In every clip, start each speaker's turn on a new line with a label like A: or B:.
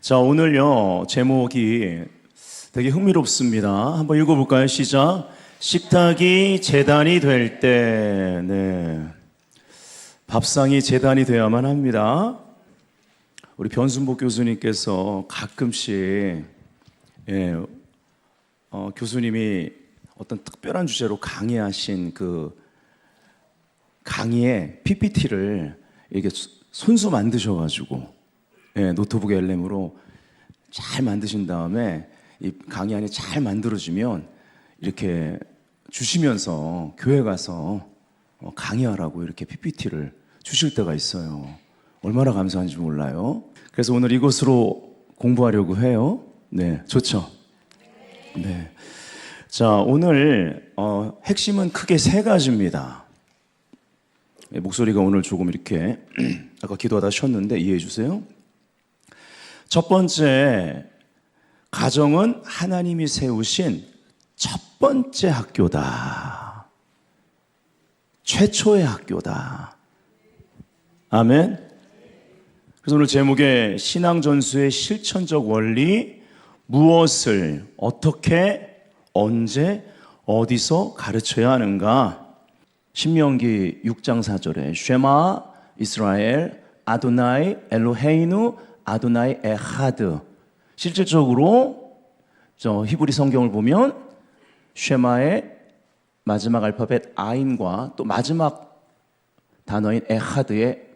A: 자, 오늘요, 제목이 되게 흥미롭습니다. 한번 읽어볼까요? 시작. 식탁이 제단이 될 때, 네. 밥상이 제단이 되어야만 합니다. 우리 변순복 교수님께서 가끔씩, 교수님이 어떤 특별한 주제로 강의하신 그 강의에 PPT를 이렇게 손수 만드셔가지고, 노트북 엘렘으로 잘 만드신 다음에 이 강의안이 잘 만들어지면 이렇게 주시면서 교회 가서 강의하라고 이렇게 PPT를 주실 때가 있어요. 얼마나 감사한지 몰라요. 그래서 오늘 이것으로 공부하려고 해요. 네, 좋죠? 네. 자, 오늘 핵심은 크게 세 가지입니다. 목소리가 오늘 조금 이렇게 아까 기도하다 쉬었는데 이해해 주세요. 첫 번째, 가정은 하나님이 세우신 첫 번째 학교다. 최초의 학교다. 아멘. 그래서 오늘 제목에 신앙전수의 실천적 원리, 무엇을 어떻게 언제 어디서 가르쳐야 하는가. 신명기 6장 4절에 쉐마 이스라엘 아도나이 엘로헤이누 아도나이 에하드. 실질적으로 저 히브리 성경을 보면 쉐마의 마지막 알파벳 아인과 또 마지막 단어인 에하드의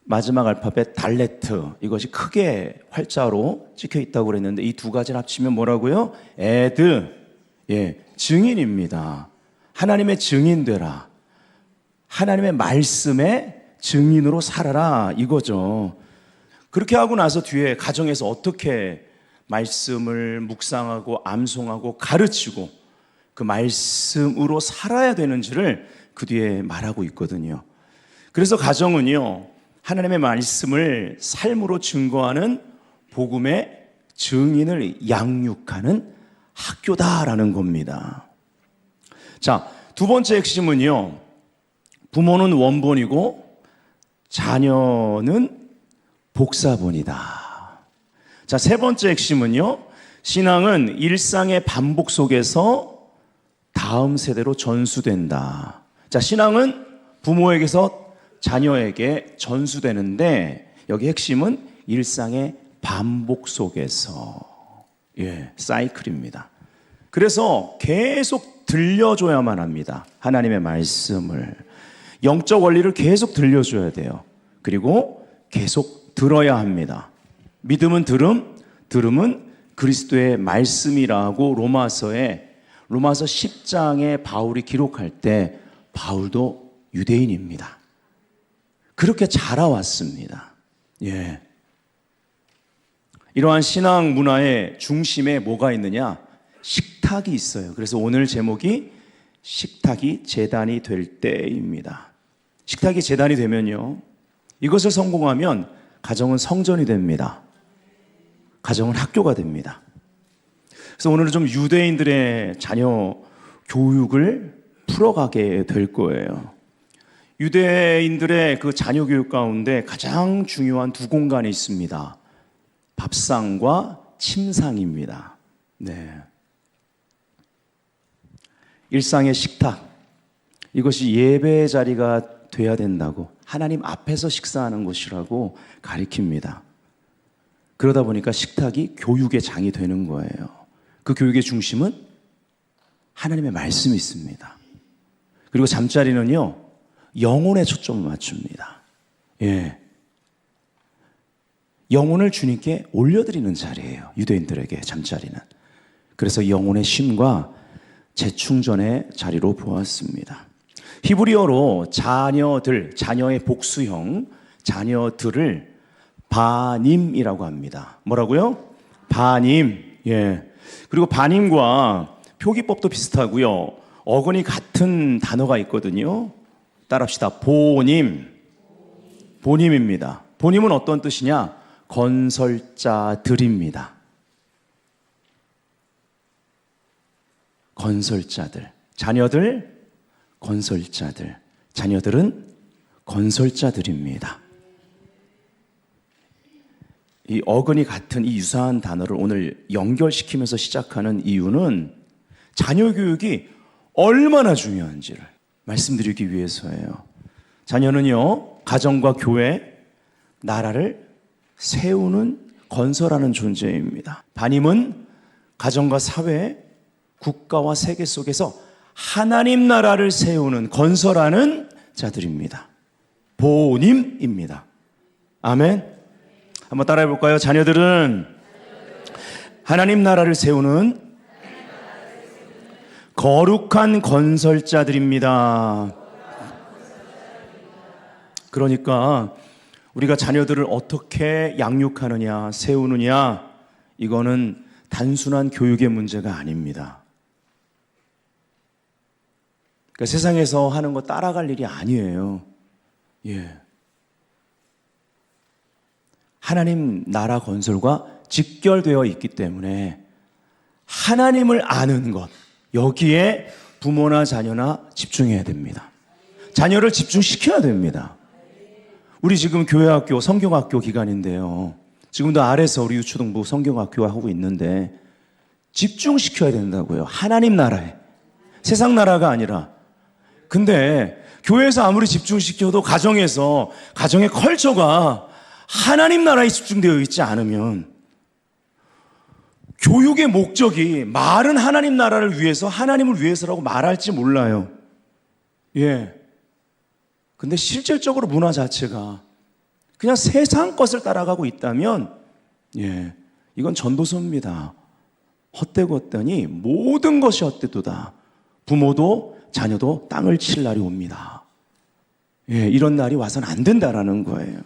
A: 마지막 알파벳 달레트, 이것이 크게 활자로 찍혀 있다고 그랬는데 이 두 가지를 합치면 뭐라고요? 에드, 증인입니다. 하나님의 증인 되라. 하나님의 말씀의 증인으로 살아라, 이거죠. 그렇게 하고 나서 뒤에 가정에서 어떻게 말씀을 묵상하고 암송하고 가르치고 그 말씀으로 살아야 되는지를 그 뒤에 말하고 있거든요. 그래서 가정은요, 하나님의 말씀을 삶으로 증거하는 복음의 증인을 양육하는 학교다라는 겁니다. 자, 두 번째 핵심은요, 부모는 원본이고 자녀는 복사본이다. 자, 세 번째 핵심은요, 신앙은 일상의 반복 속에서 다음 세대로 전수된다. 자, 신앙은 부모에게서 자녀에게 전수되는데 여기 핵심은 일상의 반복 속에서, 사이클입니다. 그래서 계속 들려줘야만 합니다. 하나님의 말씀을. 영적 원리를 계속 들려줘야 돼요. 그리고 계속 들어야 합니다. 믿음은 들음, 들음은 그리스도의 말씀이라고 로마서 10장에 바울이 기록할 때 바울도 유대인입니다. 그렇게 자라왔습니다. 이러한 신앙 문화의 중심에 뭐가 있느냐? 식탁이 있어요. 그래서 오늘 제목이 식탁이 제단이 될 때입니다. 식탁이 제단이 되면요, 이것을 성공하면 가정은 성전이 됩니다. 가정은 학교가 됩니다. 그래서 오늘은 좀 유대인들의 자녀 교육을 풀어가게 될 거예요. 유대인들의 그 자녀 교육 가운데 가장 중요한 두 공간이 있습니다. 밥상과 침상입니다. 일상의 식탁, 이것이 예배의 자리가 돼야 된다고, 하나님 앞에서 식사하는 곳이라고 가리킵니다. 그러다 보니까 식탁이 교육의 장이 되는 거예요. 그 교육의 중심은 하나님의 말씀이 있습니다. 그리고 잠자리는요, 영혼에 초점을 맞춥니다. 영혼을 주님께 올려드리는 자리예요. 유대인들에게 잠자리는. 그래서 영혼의 쉼과 재충전의 자리로 보았습니다. 히브리어로 자녀의 복수형, 자녀들을 바님이라고 합니다. 뭐라고요? 바님. 그리고 바님과 표기법도 비슷하고요. 어근이 같은 단어가 있거든요. 따라합시다. 보님. 보님입니다. 보님은 어떤 뜻이냐? 건설자들입니다. 건설자들. 자녀들, 건설자들. 자녀들은 건설자들입니다. 이 어근이 같은 이 유사한 단어를 오늘 연결시키면서 시작하는 이유는 자녀 교육이 얼마나 중요한지를 말씀드리기 위해서예요. 자녀는요, 가정과 교회, 나라를 세우는 건설하는 존재입니다. 반임은 가정과 사회, 국가와 세계 속에서 하나님 나라를 세우는 건설하는 자들입니다. 보님입니다. 아멘. 한번 따라해 볼까요? 자녀들은 하나님 나라를 세우는 거룩한 건설자들입니다. 그러니까 우리가 자녀들을 어떻게 양육하느냐, 세우느냐, 이거는 단순한 교육의 문제가 아닙니다. 그러니까 세상에서 하는 거 따라갈 일이 아니에요. 예. 하나님 나라 건설과 직결되어 있기 때문에 하나님을 아는 것, 여기에 부모나 자녀나 집중해야 됩니다. 자녀를 집중시켜야 됩니다. 우리 지금 교회학교, 성경학교 기간인데요. 지금도 아래서 우리 유초등부 성경학교 하고 있는데 집중시켜야 된다고요. 하나님 나라에. 세상 나라가 아니라. 근데 교회에서 아무리 집중시켜도 가정에서 가정의 컬처가 하나님 나라에 집중되어 있지 않으면 교육의 목적이 말은 하나님 나라를 위해서, 하나님을 위해서라고 말할지 몰라요. 예. 근데 실질적으로 문화 자체가 그냥 세상 것을 따라가고 있다면, 예, 이건 전도서입니다. 헛되고 헛되니 모든 것이 헛되도다. 부모도 자녀도 땅을 칠 날이 옵니다. 예, 이런 날이 와서는 안 된다라는 거예요.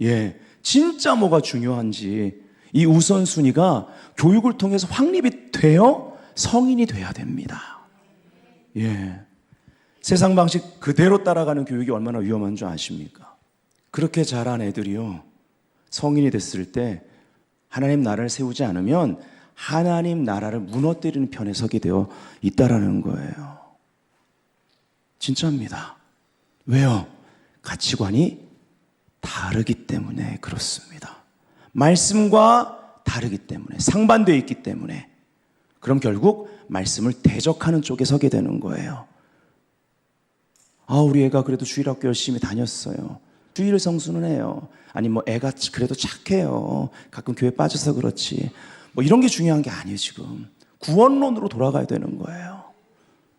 A: 예, 진짜 뭐가 중요한지 이 우선순위가 교육을 통해서 확립이 되어 성인이 돼야 됩니다. 예, 세상 방식 그대로 따라가는 교육이 얼마나 위험한 줄 아십니까? 그렇게 자란 애들이요, 성인이 됐을 때 하나님 나라를 세우지 않으면 하나님 나라를 무너뜨리는 편에 서게 되어 있다라는 거예요. 진짜입니다. 왜요? 가치관이 다르기 때문에 그렇습니다. 말씀과 다르기 때문에, 상반되어 있기 때문에. 그럼 결국 말씀을 대적하는 쪽에 서게 되는 거예요. 아, 우리 애가 그래도 주일학교 열심히 다녔어요. 주일 성수는 해요. 아니 뭐 애가 그래도 착해요. 가끔 교회 빠져서 그렇지. 뭐 이런 게 중요한 게 아니에요. 지금 구원론으로 돌아가야 되는 거예요.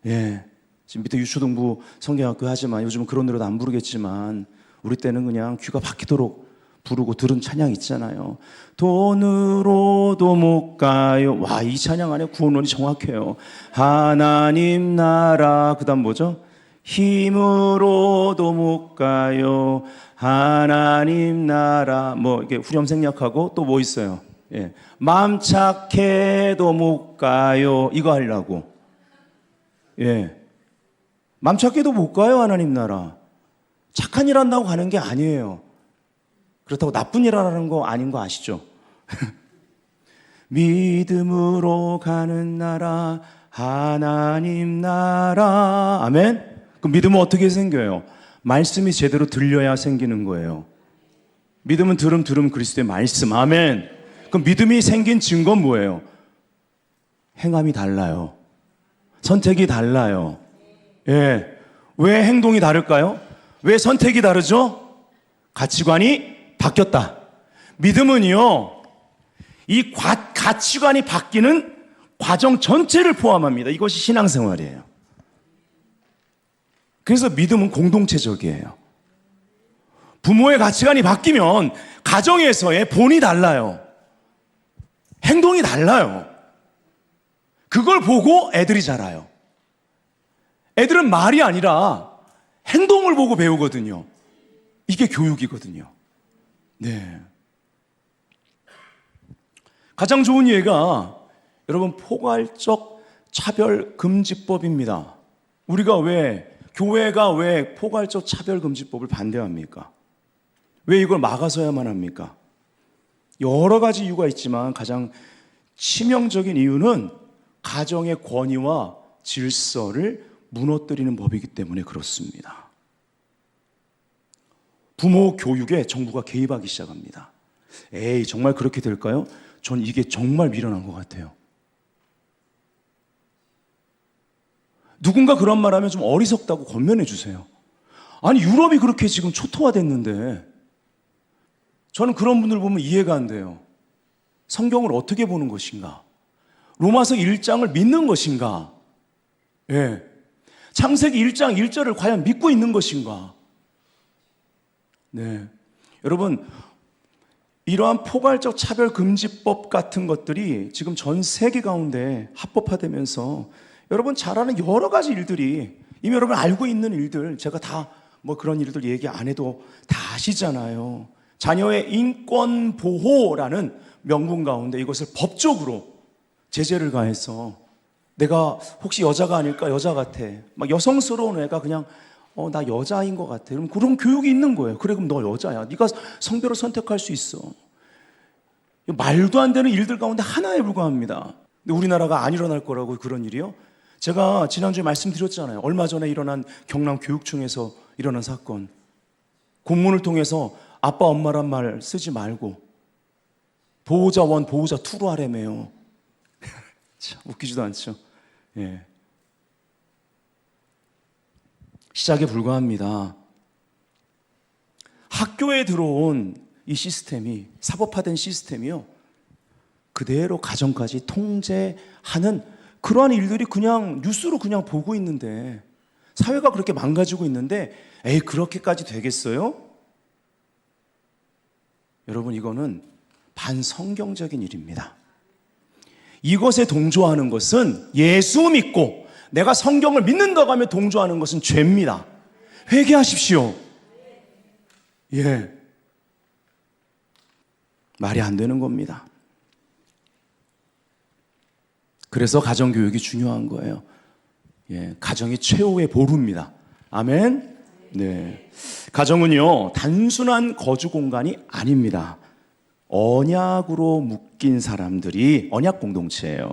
A: 예, 지금 밑에 유초등부 성경학교 하지만 요즘은 그런 노래도 안 부르겠지만 우리 때는 그냥 귀가 박히도록 부르고 들은 찬양 있잖아요. 돈으로도 못 가요. 와, 이 찬양 안에 구원론이 정확해요. 하나님 나라, 그 다음 뭐죠? 힘으로도 못 가요. 하나님 나라. 뭐 이렇게 후렴생략하고 또 뭐 있어요? 예, 마음 착해도 못 가요. 이거 하려고. 예, 마음 착해도 못 가요. 하나님 나라. 착한 일 한다고 가는 게 아니에요. 그렇다고 나쁜 일 하라는 거 아닌 거 아시죠? 믿음으로 가는 나라, 하나님 나라. 아멘? 그럼 믿음은 어떻게 생겨요? 말씀이 제대로 들려야 생기는 거예요. 믿음은 들음 그리스도의 말씀. 아멘. 그럼 믿음이 생긴 증거는 뭐예요? 행함이 달라요. 선택이 달라요. 예. 왜 행동이 다를까요? 왜 선택이 다르죠? 가치관이 바뀌었다. 믿음은요, 이 가치관이 바뀌는 과정 전체를 포함합니다. 이것이 신앙생활이에요. 그래서 믿음은 공동체적이에요. 부모의 가치관이 바뀌면 가정에서의 본이 달라요. 행동이 달라요. 그걸 보고 애들이 자라요. 애들은 말이 아니라 행동을 보고 배우거든요. 이게 교육이거든요. 네. 가장 좋은 예가 여러분 포괄적 차별금지법입니다. 교회가 왜 포괄적 차별금지법을 반대합니까? 왜 이걸 막아서야만 합니까? 여러 가지 이유가 있지만 가장 치명적인 이유는 가정의 권위와 질서를 무너뜨리는 법이기 때문에 그렇습니다. 부모 교육에 정부가 개입하기 시작합니다. 에이, 정말 그렇게 될까요? 전 이게 정말 미련한 것 같아요. 누군가 그런 말 하면 좀 어리석다고 권면해 주세요. 아니, 유럽이 그렇게 지금 초토화됐는데 저는 그런 분들 보면 이해가 안 돼요. 성경을 어떻게 보는 것인가? 로마서 1장을 믿는 것인가? 예. 창세기 1장 1절을 과연 믿고 있는 것인가? 네. 여러분, 이러한 포괄적 차별금지법 같은 것들이 지금 전 세계 가운데 합법화되면서 여러분 잘 아는 여러 가지 일들이, 이미 여러분 알고 있는 일들, 제가 다 뭐 그런 일들 얘기 안 해도 다 아시잖아요. 자녀의 인권 보호라는 명분 가운데 이것을 법적으로 제재를 가해서, 내가 혹시 여자가 아닐까, 여자 같아, 막 여성스러운 애가 그냥 나 여자인 것 같아, 그럼 그런 교육이 있는 거예요. 그래, 그럼 너 여자야, 네가 성별을 선택할 수 있어. 말도 안 되는 일들 가운데 하나에 불과합니다. 근데 우리나라가 안 일어날 거라고, 그런 일이요? 제가 지난주에 말씀드렸잖아요. 얼마 전에 일어난 경남 교육청에서 일어난 사건. 공문을 통해서 아빠 엄마란 말 쓰지 말고 보호자 1, 보호자 2로 하래매요. 참 웃기지도 않죠. 예. 시작에 불과합니다. 학교에 들어온 이 시스템이, 사법화된 시스템이요, 그대로 가정까지 통제하는 그러한 일들이 그냥 뉴스로 그냥 보고 있는데, 사회가 그렇게 망가지고 있는데, 에이, 그렇게까지 되겠어요? 여러분, 이거는 반성경적인 일입니다. 이것에 동조하는 것은, 예수 믿고 내가 성경을 믿는다고 하면 동조하는 것은 죄입니다. 회개하십시오. 예. 말이 안 되는 겁니다. 그래서 가정교육이 중요한 거예요. 예, 가정이 최후의 보루입니다. 아멘. 네. 가정은요, 단순한 거주 공간이 아닙니다. 언약으로 묶인 사람들이 언약 공동체예요.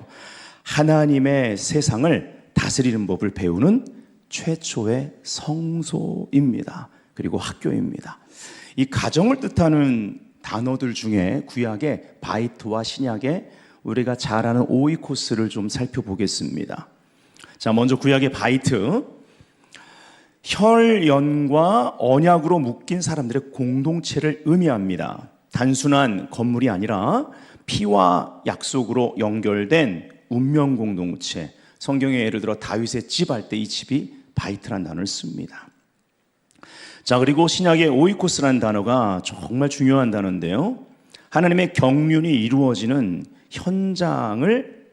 A: 하나님의 세상을 다스리는 법을 배우는 최초의 성소입니다. 그리고 학교입니다. 이 가정을 뜻하는 단어들 중에 구약의 바이트와 신약의 우리가 잘 아는 오이코스를 좀 살펴보겠습니다. 자, 먼저 구약의 바이트. 혈연과 언약으로 묶인 사람들의 공동체를 의미합니다. 단순한 건물이 아니라 피와 약속으로 연결된 운명 공동체. 성경에 예를 들어 다윗의 집 할 때 이 집이 바이트란 단어를 씁니다. 자, 그리고 신약의 오이코스라는 단어가 정말 중요한 단어인데요. 하나님의 경륜이 이루어지는 현장을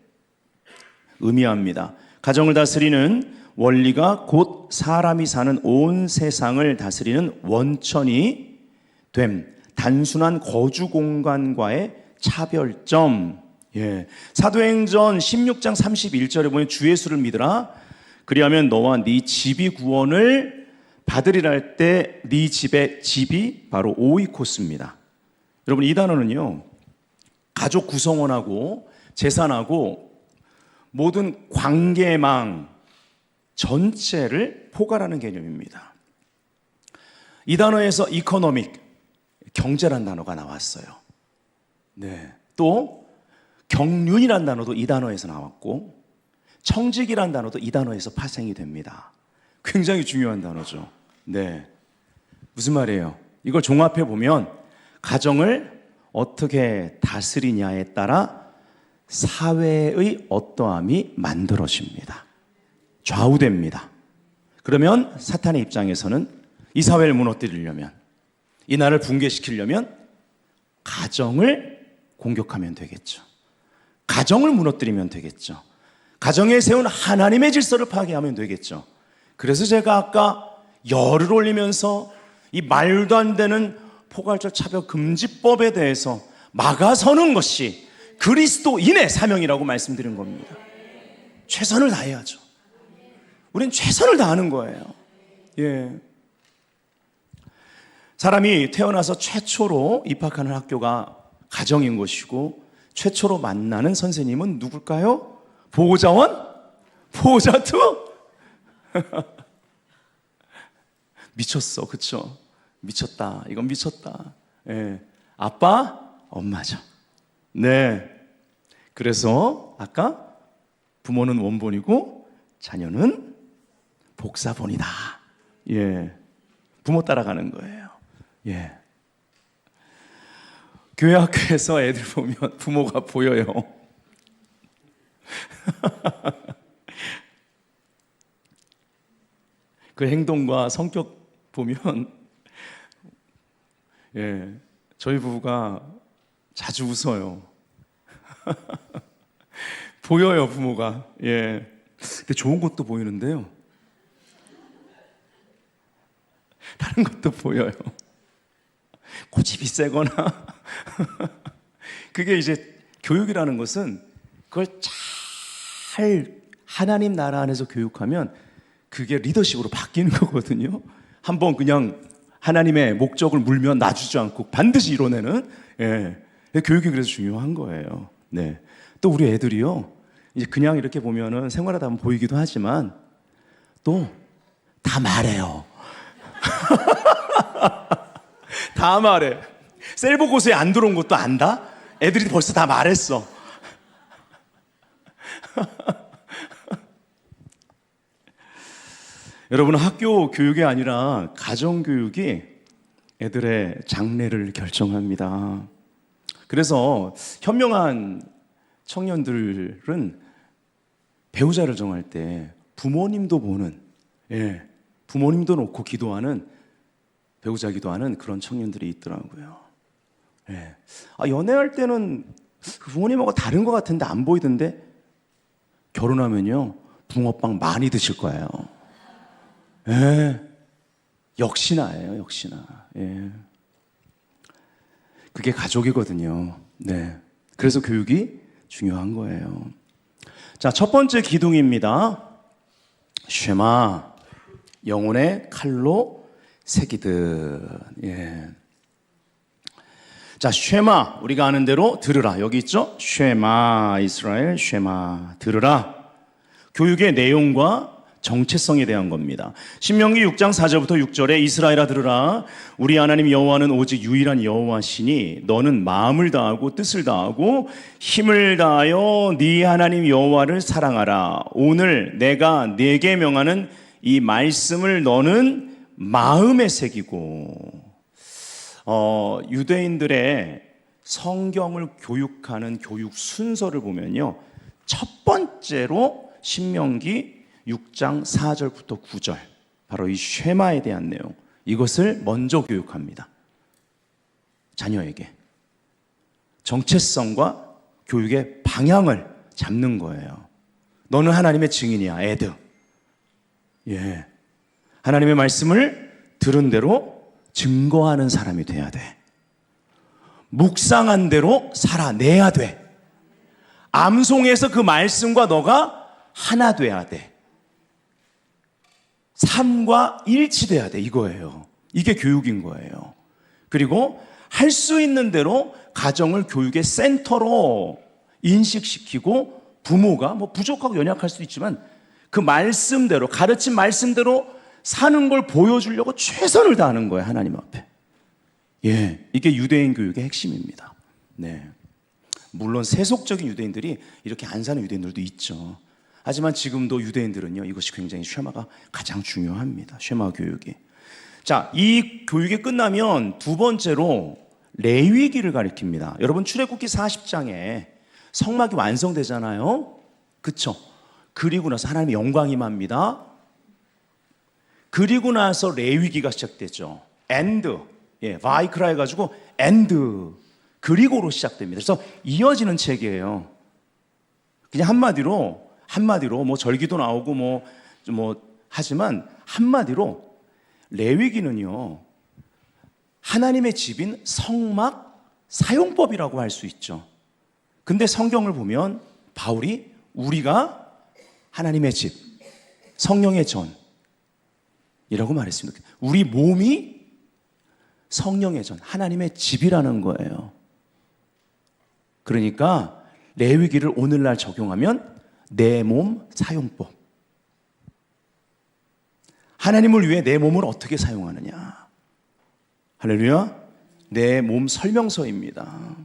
A: 의미합니다. 가정을 다스리는 원리가 곧 사람이 사는 온 세상을 다스리는 원천이 됨, 단순한 거주 공간과의 차별점. 예. 사도행전 16장 31절에 보면 주 예수를 믿으라. 그리하면 너와 네 집이 구원을 받으리라 할 때 네 집의 집이 바로 오이코스입니다. 여러분, 이 단어는요, 가족 구성원하고 재산하고 모든 관계망 전체를 포괄하는 개념입니다. 이 단어에서 이코노믹, 경제란 단어가 나왔어요. 네. 또 경륜이란 단어도 이 단어에서 나왔고, 청직이란 단어도 이 단어에서 파생이 됩니다. 굉장히 중요한 단어죠. 네. 무슨 말이에요? 이걸 종합해 보면 가정을 어떻게 다스리냐에 따라 사회의 어떠함이 만들어집니다. 좌우됩니다. 그러면 사탄의 입장에서는 이 사회를 무너뜨리려면, 이 나라를 붕괴시키려면 가정을 공격하면 되겠죠. 가정을 무너뜨리면 되겠죠. 가정에 세운 하나님의 질서를 파괴하면 되겠죠. 그래서 제가 아까 열을 올리면서 이 말도 안 되는 포괄적 차별금지법에 대해서 막아서는 것이 그리스도인의 사명이라고 말씀드린 겁니다. 최선을 다해야죠. 우린 최선을 다하는 거예요. 예. 사람이 태어나서 최초로 입학하는 학교가 가정인 것이고, 최초로 만나는 선생님은 누굴까요? 보호자원? 보호자 투? 미쳤어, 그쵸? 미쳤다. 이건 미쳤다. 예. 아빠, 엄마죠. 네. 그래서 아까 부모는 원본이고 자녀는 복사본이다. 예. 부모 따라가는 거예요. 예. 교회 학교에서 애들 보면 부모가 보여요. 그 행동과 성격 보면 예, 저희 부부가 자주 웃어요. 보여요, 부모가. 예. 근데 좋은 것도 보이는데요. 다른 것도 보여요. 고집이 세거나. 그게 이제 교육이라는 것은 그걸 잘 하나님 나라 안에서 교육하면 그게 리더십으로 바뀌는 거거든요. 한번 그냥 하나님의 목적을 물면 놔주지 않고 반드시 이뤄내는, 예. 교육이 그래서 중요한 거예요. 네. 또 우리 애들이요, 이제 그냥 이렇게 보면은 생활하다 보면 보이기도 하지만 또 다 말해요. 다 말해. 셀보 고수에 안 들어온 것도 안다? 애들이 벌써 다 말했어. 여러분, 학교 교육이 아니라 가정 교육이 애들의 장래를 결정합니다. 그래서 현명한 청년들은 배우자를 정할 때 부모님도 보는, 예, 부모님도 놓고 기도하는, 배우자 기도하는 그런 청년들이 있더라고요. 예. 연애할 때는 부모님하고 다른 것 같은데 안 보이던데 결혼하면요 붕어빵 많이 드실 거예요. 예. 역시나예요, 역시나. 예. 그게 가족이거든요. 네. 그래서 교육이 중요한 거예요. 자, 첫 번째 기둥입니다. 쉐마, 영혼의 칼로 새기듯. 예. 자, 쉐마, 우리가 아는 대로 들으라. 여기 있죠? 쉐마, 이스라엘, 쉐마, 들으라. 교육의 내용과 정체성에 대한 겁니다. 신명기 6장 4절부터 6절에 이스라엘아 들으라. 우리 하나님 여호와는 오직 유일한 여호와시니 너는 마음을 다하고 뜻을 다하고 힘을 다하여 네 하나님 여호와를 사랑하라. 오늘 내가 네게 명하는 이 말씀을 너는 마음에 새기고. 유대인들의 성경을 교육하는 교육 순서를 보면요, 첫 번째로 신명기 6장 4절부터 9절, 바로 이 쉐마에 대한 내용, 이것을 먼저 교육합니다. 자녀에게 정체성과 교육의 방향을 잡는 거예요. 너는 하나님의 증인이야, 애들. 예, 하나님의 말씀을 들은 대로 증거하는 사람이 돼야 돼. 묵상한 대로 살아내야 돼. 암송해서 그 말씀과 너가 하나 돼야 돼. 삶과 일치돼야 돼, 이거예요. 이게 교육인 거예요. 그리고 할 수 있는 대로 가정을 교육의 센터로 인식시키고, 부모가 뭐 부족하고 연약할 수도 있지만 그 말씀대로, 가르친 말씀대로 사는 걸 보여주려고 최선을 다하는 거예요, 하나님 앞에. 예, 이게 유대인 교육의 핵심입니다. 네. 물론 세속적인 유대인들이 이렇게 안 사는 유대인들도 있죠. 하지만 지금도 유대인들은요, 이것이 굉장히 쉐마가 가장 중요합니다. 쉐마 교육이. 자, 이 교육이 끝나면 두 번째로 레위기를 가리킵니다. 여러분, 출애굽기 40장에 성막이 완성되잖아요. 그쵸? 그리고 나서 하나님의 영광이 임합니다. 그리고 나서 레위기가 시작되죠. 엔드, 예, 바이크라 해가지고 엔드, 그리고로 시작됩니다. 그래서 이어지는 책이에요. 그냥 한마디로 뭐 절기도 나오고 뭐 하지만 한마디로 레위기는요, 하나님의 집인 성막 사용법이라고 할 수 있죠. 근데 성경을 보면 바울이 우리가 하나님의 집, 성령의 전이라고 말했습니다. 우리 몸이 성령의 전, 하나님의 집이라는 거예요. 그러니까 레위기를 오늘날 적용하면 내 몸 사용법. 하나님을 위해 내 몸을 어떻게 사용하느냐. 할렐루야. 내 몸 설명서입니다.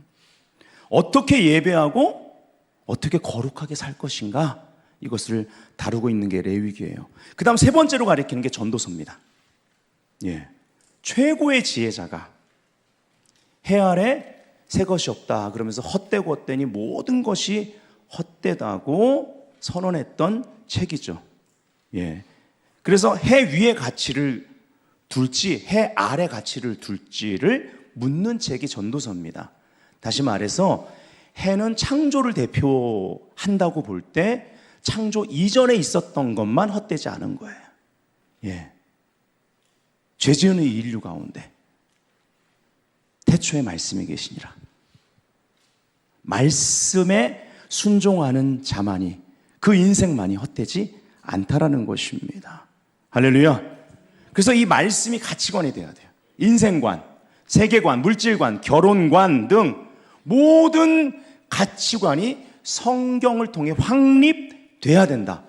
A: 어떻게 예배하고 어떻게 거룩하게 살 것인가, 이것을 다루고 있는 게 레위기예요. 그 다음 세 번째로 가리키는 게 전도서입니다. 예. 최고의 지혜자가 해 아래 새 것이 없다 그러면서 헛되고 헛되니 모든 것이 헛되다고 선언했던 책이죠. 예. 그래서 해 위의 가치를 둘지 해 아래 가치를 둘지를 묻는 책이 전도서입니다. 다시 말해서 해는 창조를 대표한다고 볼 때 창조 이전에 있었던 것만 헛되지 않은 거예요. 예. 죄 지은 이 인류 가운데 태초에 말씀이 계시니라. 말씀에 순종하는 자만이, 그 인생만이 헛되지 않다라는 것입니다. 할렐루야. 그래서 이 말씀이 가치관이 돼야 돼요. 인생관, 세계관, 물질관, 결혼관 등 모든 가치관이 성경을 통해 확립돼야 된다.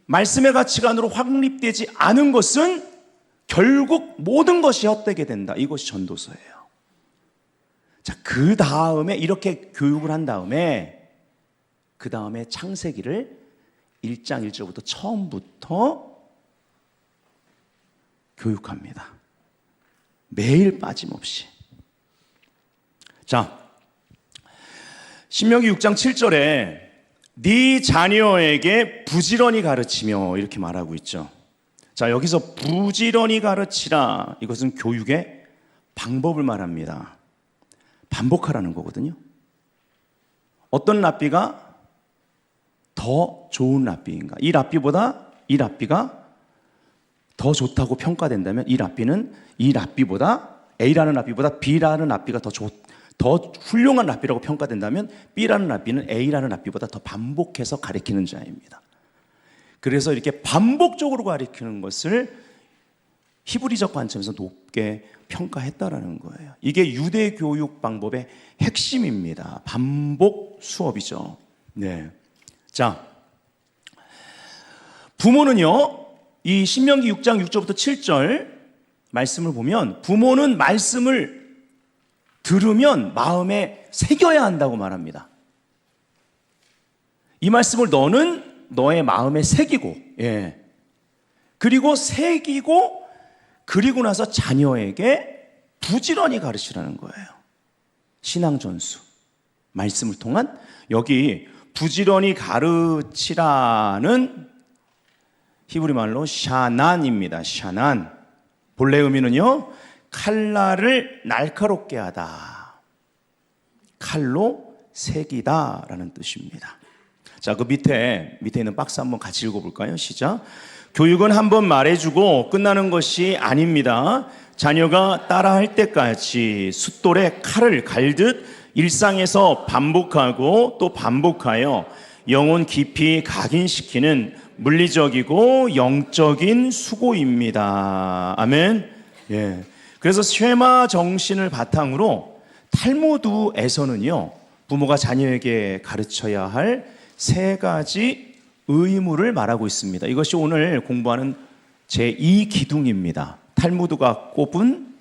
A: 말씀의 가치관으로 확립되지 않은 것은 결국 모든 것이 헛되게 된다. 이것이 전도서예요. 자, 그 다음에 이렇게 교육을 한 다음에 그 다음에 창세기를 1장 1절부터 처음부터 교육합니다. 매일 빠짐없이. 자, 신명기 6장 7절에 네 자녀에게 부지런히 가르치며 이렇게 말하고 있죠. 자, 여기서 부지런히 가르치라, 이것은 교육의 방법을 말합니다. 반복하라는 거거든요. 어떤 랍비가 더 좋은 랍비인가? 이 랍비보다 이 랍비가 더 좋다고 평가된다면 이 랍비는 이 랍비보다, A라는 랍비보다 B라는 랍비가 더 훌륭한 랍비라고 평가된다면 B라는 랍비는 A라는 랍비보다 더 반복해서 가르치는 자입니다. 그래서 이렇게 반복적으로 가르치는 것을 히브리적 관점에서 높게 평가했다라는 거예요. 이게 유대 교육 방법의 핵심입니다. 반복 수업이죠. 네. 자, 부모는요, 이 신명기 6장 6절부터 7절 말씀을 보면 부모는 말씀을 들으면 마음에 새겨야 한다고 말합니다. 이 말씀을 너는 너의 마음에 새기고, 예. 그리고 새기고, 그리고 나서 자녀에게 부지런히 가르치라는 거예요. 신앙전수. 말씀을 통한, 여기 부지런히 가르치라는 히브리 말로 샤난입니다. 샤난. 본래 의미는요, 칼날을 날카롭게 하다. 칼로 새기다 라는 뜻입니다. 자, 그 밑에 있는 박스 한번 같이 읽어볼까요? 시작. 교육은 한번 말해주고 끝나는 것이 아닙니다. 자녀가 따라할 때까지 숫돌에 칼을 갈듯 일상에서 반복하고 또 반복하여 영혼 깊이 각인시키는 물리적이고 영적인 수고입니다. 아멘. 예. 그래서 쉐마 정신을 바탕으로 탈무드에서는요, 부모가 자녀에게 가르쳐야 할 세 가지 의무를 말하고 있습니다. 이것이 오늘 공부하는 제2기둥입니다. 탈무드가 꼽은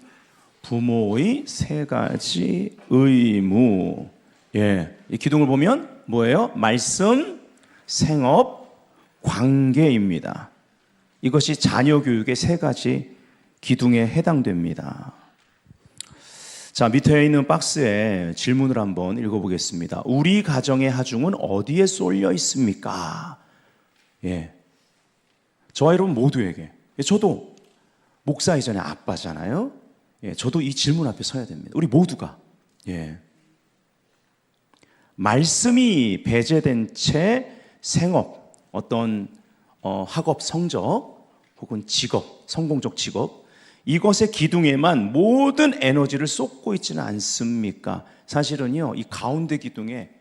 A: 부모의 세 가지 의무. 예. 이 기둥을 보면 뭐예요? 말씀, 생업, 관계입니다. 이것이 자녀 교육의 세 가지 기둥에 해당됩니다. 자, 밑에 있는 박스에 질문을 한번 읽어보겠습니다. 우리 가정의 하중은 어디에 쏠려 있습니까? 예. 저와 여러분 모두에게, 저도 목사 이전에 아빠잖아요. 예, 저도 이 질문 앞에 서야 됩니다. 우리 모두가, 예, 말씀이 배제된 채 생업, 어떤 학업 성적 혹은 직업, 성공적 직업, 이것의 기둥에만 모든 에너지를 쏟고 있지는 않습니까? 사실은요, 이 가운데 기둥에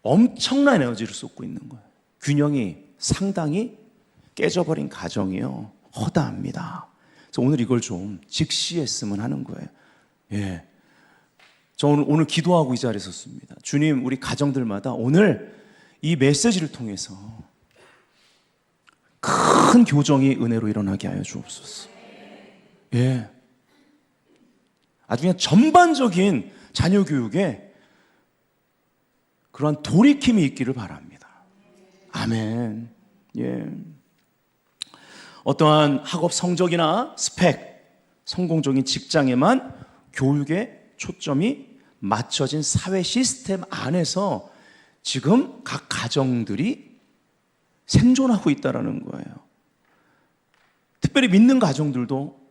A: 엄청난 에너지를 쏟고 있는 거예요. 균형이 상당히 깨져버린 가정이요, 허다합니다. 그래서 오늘 이걸 좀 직시했으면 하는 거예요. 예, 저 오늘 기도하고 이 자리에 섰습니다. 주님, 우리 가정들마다 오늘 이 메시지를 통해서 큰 교정이 은혜로 일어나게 하여 주옵소서. 예, 아주 그냥 전반적인 자녀 교육에 그러한 돌이킴이 있기를 바랍니다. 아멘. 예. 어떠한 학업 성적이나 스펙, 성공적인 직장에만 교육의 초점이 맞춰진 사회 시스템 안에서 지금 각 가정들이 생존하고 있다는 거예요. 특별히 믿는 가정들도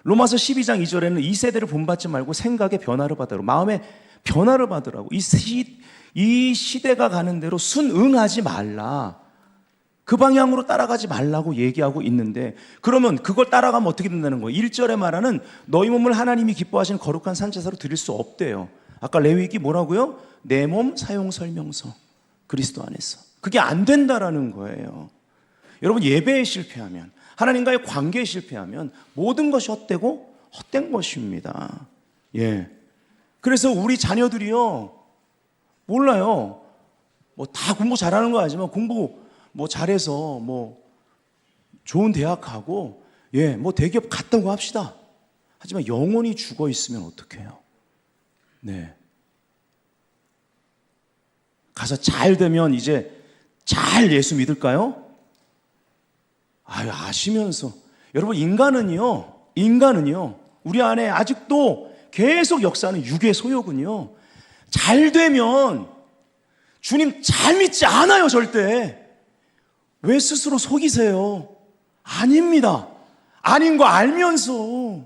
A: 로마서 12장 2절에는 이 세대를 본받지 말고 생각의 변화를 받으라고, 마음의 변화를 받으라고, 이 시대가 가는 대로 순응하지 말라, 그 방향으로 따라가지 말라고 얘기하고 있는데, 그러면 그걸 따라가면 어떻게 된다는 거예요? 1절에 말하는 너희 몸을 하나님이 기뻐하시는 거룩한 산제사로 드릴 수 없대요. 아까 레위기 뭐라고요? 내 몸 사용 설명서, 그리스도 안에서. 그게 안 된다라는 거예요. 여러분, 예배에 실패하면, 하나님과의 관계에 실패하면 모든 것이 헛되고 헛된 것입니다. 예. 그래서 우리 자녀들이요, 몰라요. 뭐 다 공부 잘하는 거 아니지만 공부 뭐 잘해서 뭐 좋은 대학 가고, 예, 뭐 대기업 갔다고 합시다. 하지만 영혼이 죽어 있으면 어떡해요? 네. 가서 잘 되면 이제 잘 예수 믿을까요? 아시면서. 여러분, 인간은요, 우리 안에 아직도 계속 역사하는 육의 소욕은요, 잘 되면 주님 잘 믿지 않아요, 절대. 왜 스스로 속이세요? 아닙니다. 아닌 거 알면서.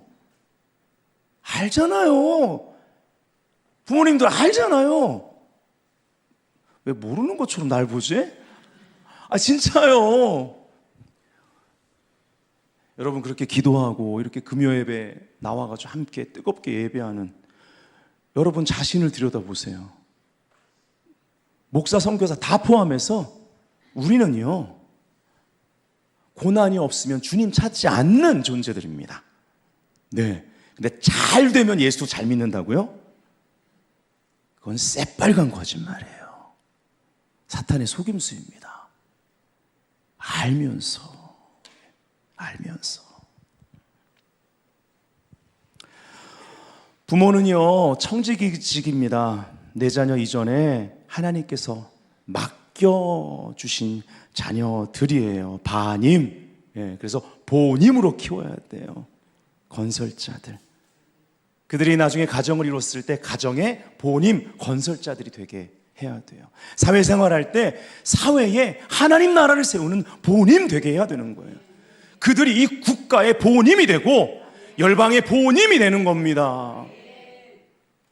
A: 알잖아요. 부모님들 알잖아요. 왜 모르는 것처럼 날 보지? 진짜요. 여러분, 그렇게 기도하고 이렇게 금요 예배 나와가지고 함께 뜨겁게 예배하는 여러분 자신을 들여다보세요. 목사, 선교사 다 포함해서 우리는요, 고난이 없으면 주님 찾지 않는 존재들입니다. 네. 근데 잘 되면 예수 잘 믿는다고요? 그건 새빨간 거짓말이에요. 사탄의 속임수입니다. 알면서. 부모는요, 청지기직입니다. 내 자녀 이전에 하나님께서 맡겨주신 자녀들이에요. 바님. 예, 그래서 보님으로 키워야 돼요. 건설자들. 그들이 나중에 가정을 이뤘을 때 가정의 보님, 건설자들이 되게 해야 돼요. 사회생활할 때 사회에 하나님 나라를 세우는 보님 되게 해야 되는 거예요. 그들이 이 국가의 보님이 되고 열방의 보님이 되는 겁니다.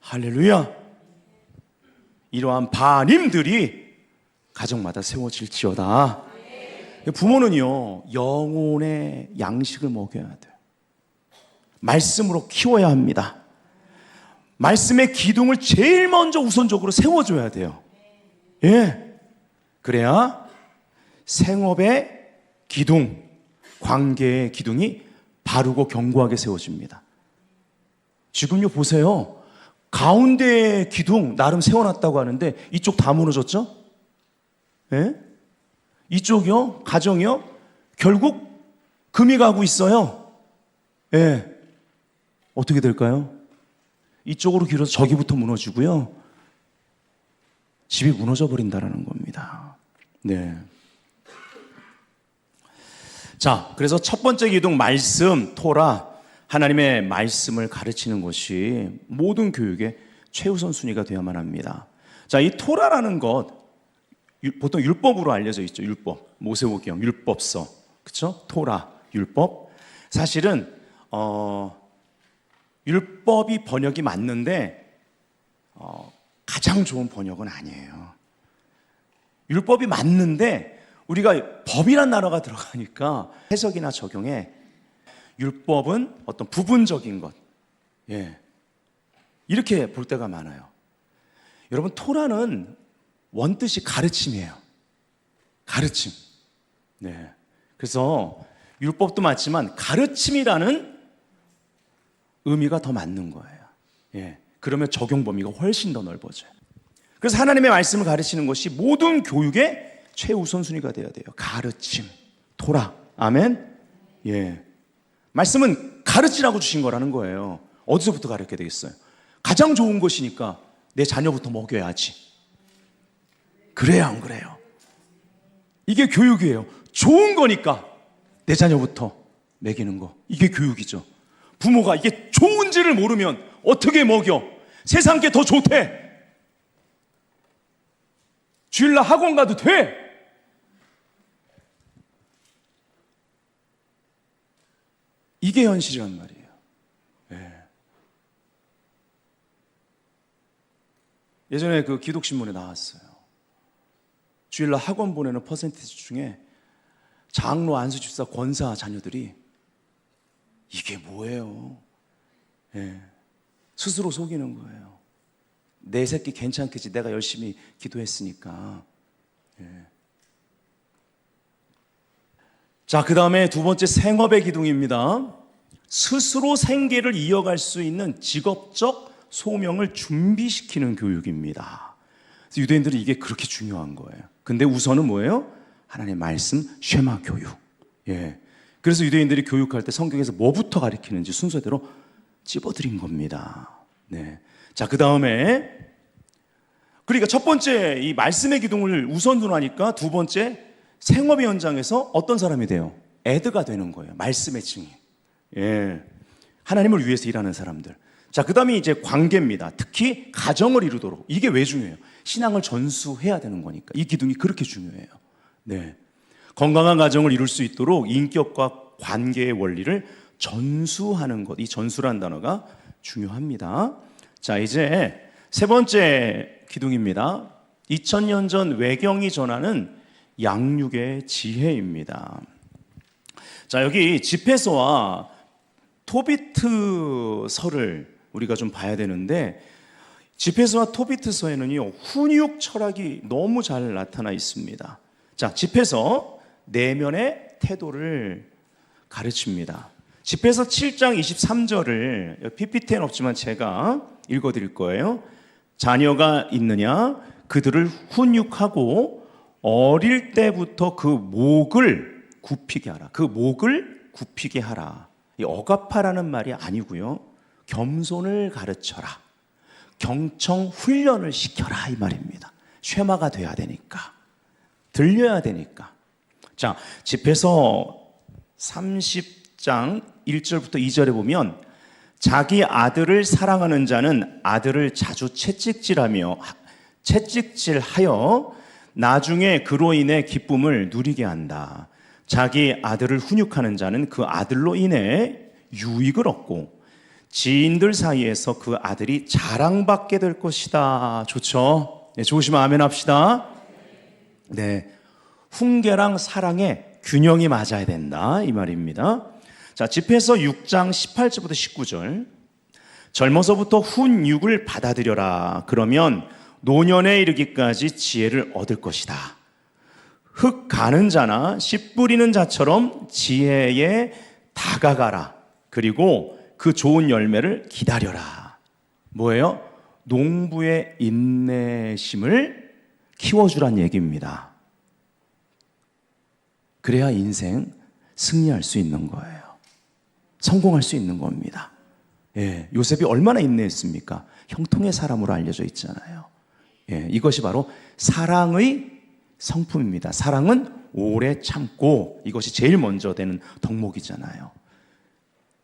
A: 할렐루야. 이러한 바님들이 가정마다 세워질지어다. 부모는요, 영혼의 양식을 먹여야 돼요. 말씀으로 키워야 합니다. 말씀의 기둥을 제일 먼저 우선적으로 세워줘야 돼요. 예. 그래야 생업의 기둥, 관계의 기둥이 바르고 견고하게 세워집니다. 지금요, 보세요. 가운데의 기둥 나름 세워놨다고 하는데 이쪽 다 무너졌죠? 예? 이쪽이요, 가정이요, 결국 금이 가고 있어요. 예. 어떻게 될까요? 이쪽으로 길어서 저기부터 무너지고요, 집이 무너져 버린다라는 겁니다. 네. 자, 그래서 첫 번째 기둥, 말씀, 토라, 하나님의 말씀을 가르치는 것이 모든 교육의 최우선 순위가 되어야만 합니다. 자, 이 토라라는 것, 보통 율법으로 알려져 있죠. 율법, 모세오경, 율법서, 그렇죠? 토라, 율법. 사실은 율법이 번역이 맞는데 가장 좋은 번역은 아니에요. 율법이 맞는데 우리가 법이란 단어가 들어가니까 해석이나 적용에 율법은 어떤 부분적인 것, 예, 이렇게 볼 때가 많아요. 여러분, 토라는 원뜻이 가르침이에요. 가르침. 네. 그래서 율법도 맞지만 가르침이라는 의미가 더 맞는 거예요. 예. 그러면 적용 범위가 훨씬 더 넓어져요. 그래서 하나님의 말씀을 가르치는 것이 모든 교육의 최우선순위가 되어야 돼요. 가르침, 토라. 아멘. 예. 말씀은 가르치라고 주신 거라는 거예요. 어디서부터 가르쳐야 되겠어요? 가장 좋은 것이니까 내 자녀부터 먹여야지. 그래요, 안 그래요? 이게 교육이에요. 좋은 거니까 내 자녀부터 먹이는 거. 이게 교육이죠. 부모가 이게 좋은지를 모르면 어떻게 먹여? 세상 게 더 좋대. 주일날 학원 가도 돼. 이게 현실이란 말이에요. 네. 예전에 그 기독신문에 나왔어요. 주일날 학원 보내는 퍼센티지 중에 장로, 안수집사, 권사 자녀들이 이게 뭐예요? 네. 스스로 속이는 거예요. 내 새끼 괜찮겠지. 내가 열심히 기도했으니까. 네. 자, 그 다음에 두 번째 생업의 기둥입니다. 스스로 생계를 이어갈 수 있는 직업적 소명을 준비시키는 교육입니다. 그래서 유대인들은 이게 그렇게 중요한 거예요. 근데 우선은 뭐예요? 하나님의 말씀, 쉐마 교육. 예. 그래서 유대인들이 교육할 때 성경에서 뭐부터 가르치는지 순서대로 찝어드린 겁니다. 네. 자, 그 다음에 그러니까 첫 번째 이 말씀의 기둥을 우선순위하니까 두 번째 생업의 현장에서 어떤 사람이 돼요? 애드가 되는 거예요. 말씀의 증인. 예. 하나님을 위해서 일하는 사람들. 자, 그 다음에 이제 관계입니다. 특히 가정을 이루도록. 이게 왜 중요해요? 신앙을 전수해야 되는 거니까. 이 기둥이 그렇게 중요해요. 네. 건강한 가정을 이룰 수 있도록 인격과 관계의 원리를 전수하는 것. 이 전수라는 단어가 중요합니다. 자, 이제 세 번째 기둥입니다. 2000년 전 외경이 전하는 양육의 지혜입니다. 자, 여기 집회서와 토비트서를 우리가 좀 봐야 되는데, 집회서와 토비트서에는요 훈육 철학이 너무 잘 나타나 있습니다. 자, 집회서 내면의 태도를 가르칩니다. 집회서 7장 23절을 PPT엔 없지만 제가 읽어드릴 거예요. 자녀가 있느냐? 그들을 훈육하고 어릴 때부터 그 목을 굽히게 하라. 그 목을 굽히게 하라. 이 억압하라는 말이 아니고요. 겸손을 가르쳐라. 경청 훈련을 시켜라 이 말입니다. 쉐마가 돼야 되니까. 들려야 되니까. 자, 집회서 30장 1절부터 2절에 보면 자기 아들을 사랑하는 자는 아들을 자주 채찍질하여 나중에 그로 인해 기쁨을 누리게 한다. 자기 아들을 훈육하는 자는 그 아들로 인해 유익을 얻고 지인들 사이에서 그 아들이 자랑받게 될 것이다. 좋죠? 네, 좋으시면 아멘 합시다. 네, 훈계랑 사랑의 균형이 맞아야 된다 이 말입니다. 자, 집회서 6장 18절부터 19절. 젊어서부터 훈육을 받아들여라. 그러면 노년에 이르기까지 지혜를 얻을 것이다. 흙 가는 자나 씨 뿌리는 자처럼 지혜에 다가가라. 그리고 그 좋은 열매를 기다려라. 뭐예요? 농부의 인내심을 키워주란 얘기입니다. 그래야 인생 승리할 수 있는 거예요. 성공할 수 있는 겁니다. 예, 요셉이 얼마나 인내했습니까? 형통의 사람으로 알려져 있잖아요. 예, 이것이 바로 사랑의 성품입니다. 사랑은 오래 참고, 이것이 제일 먼저 되는 덕목이잖아요.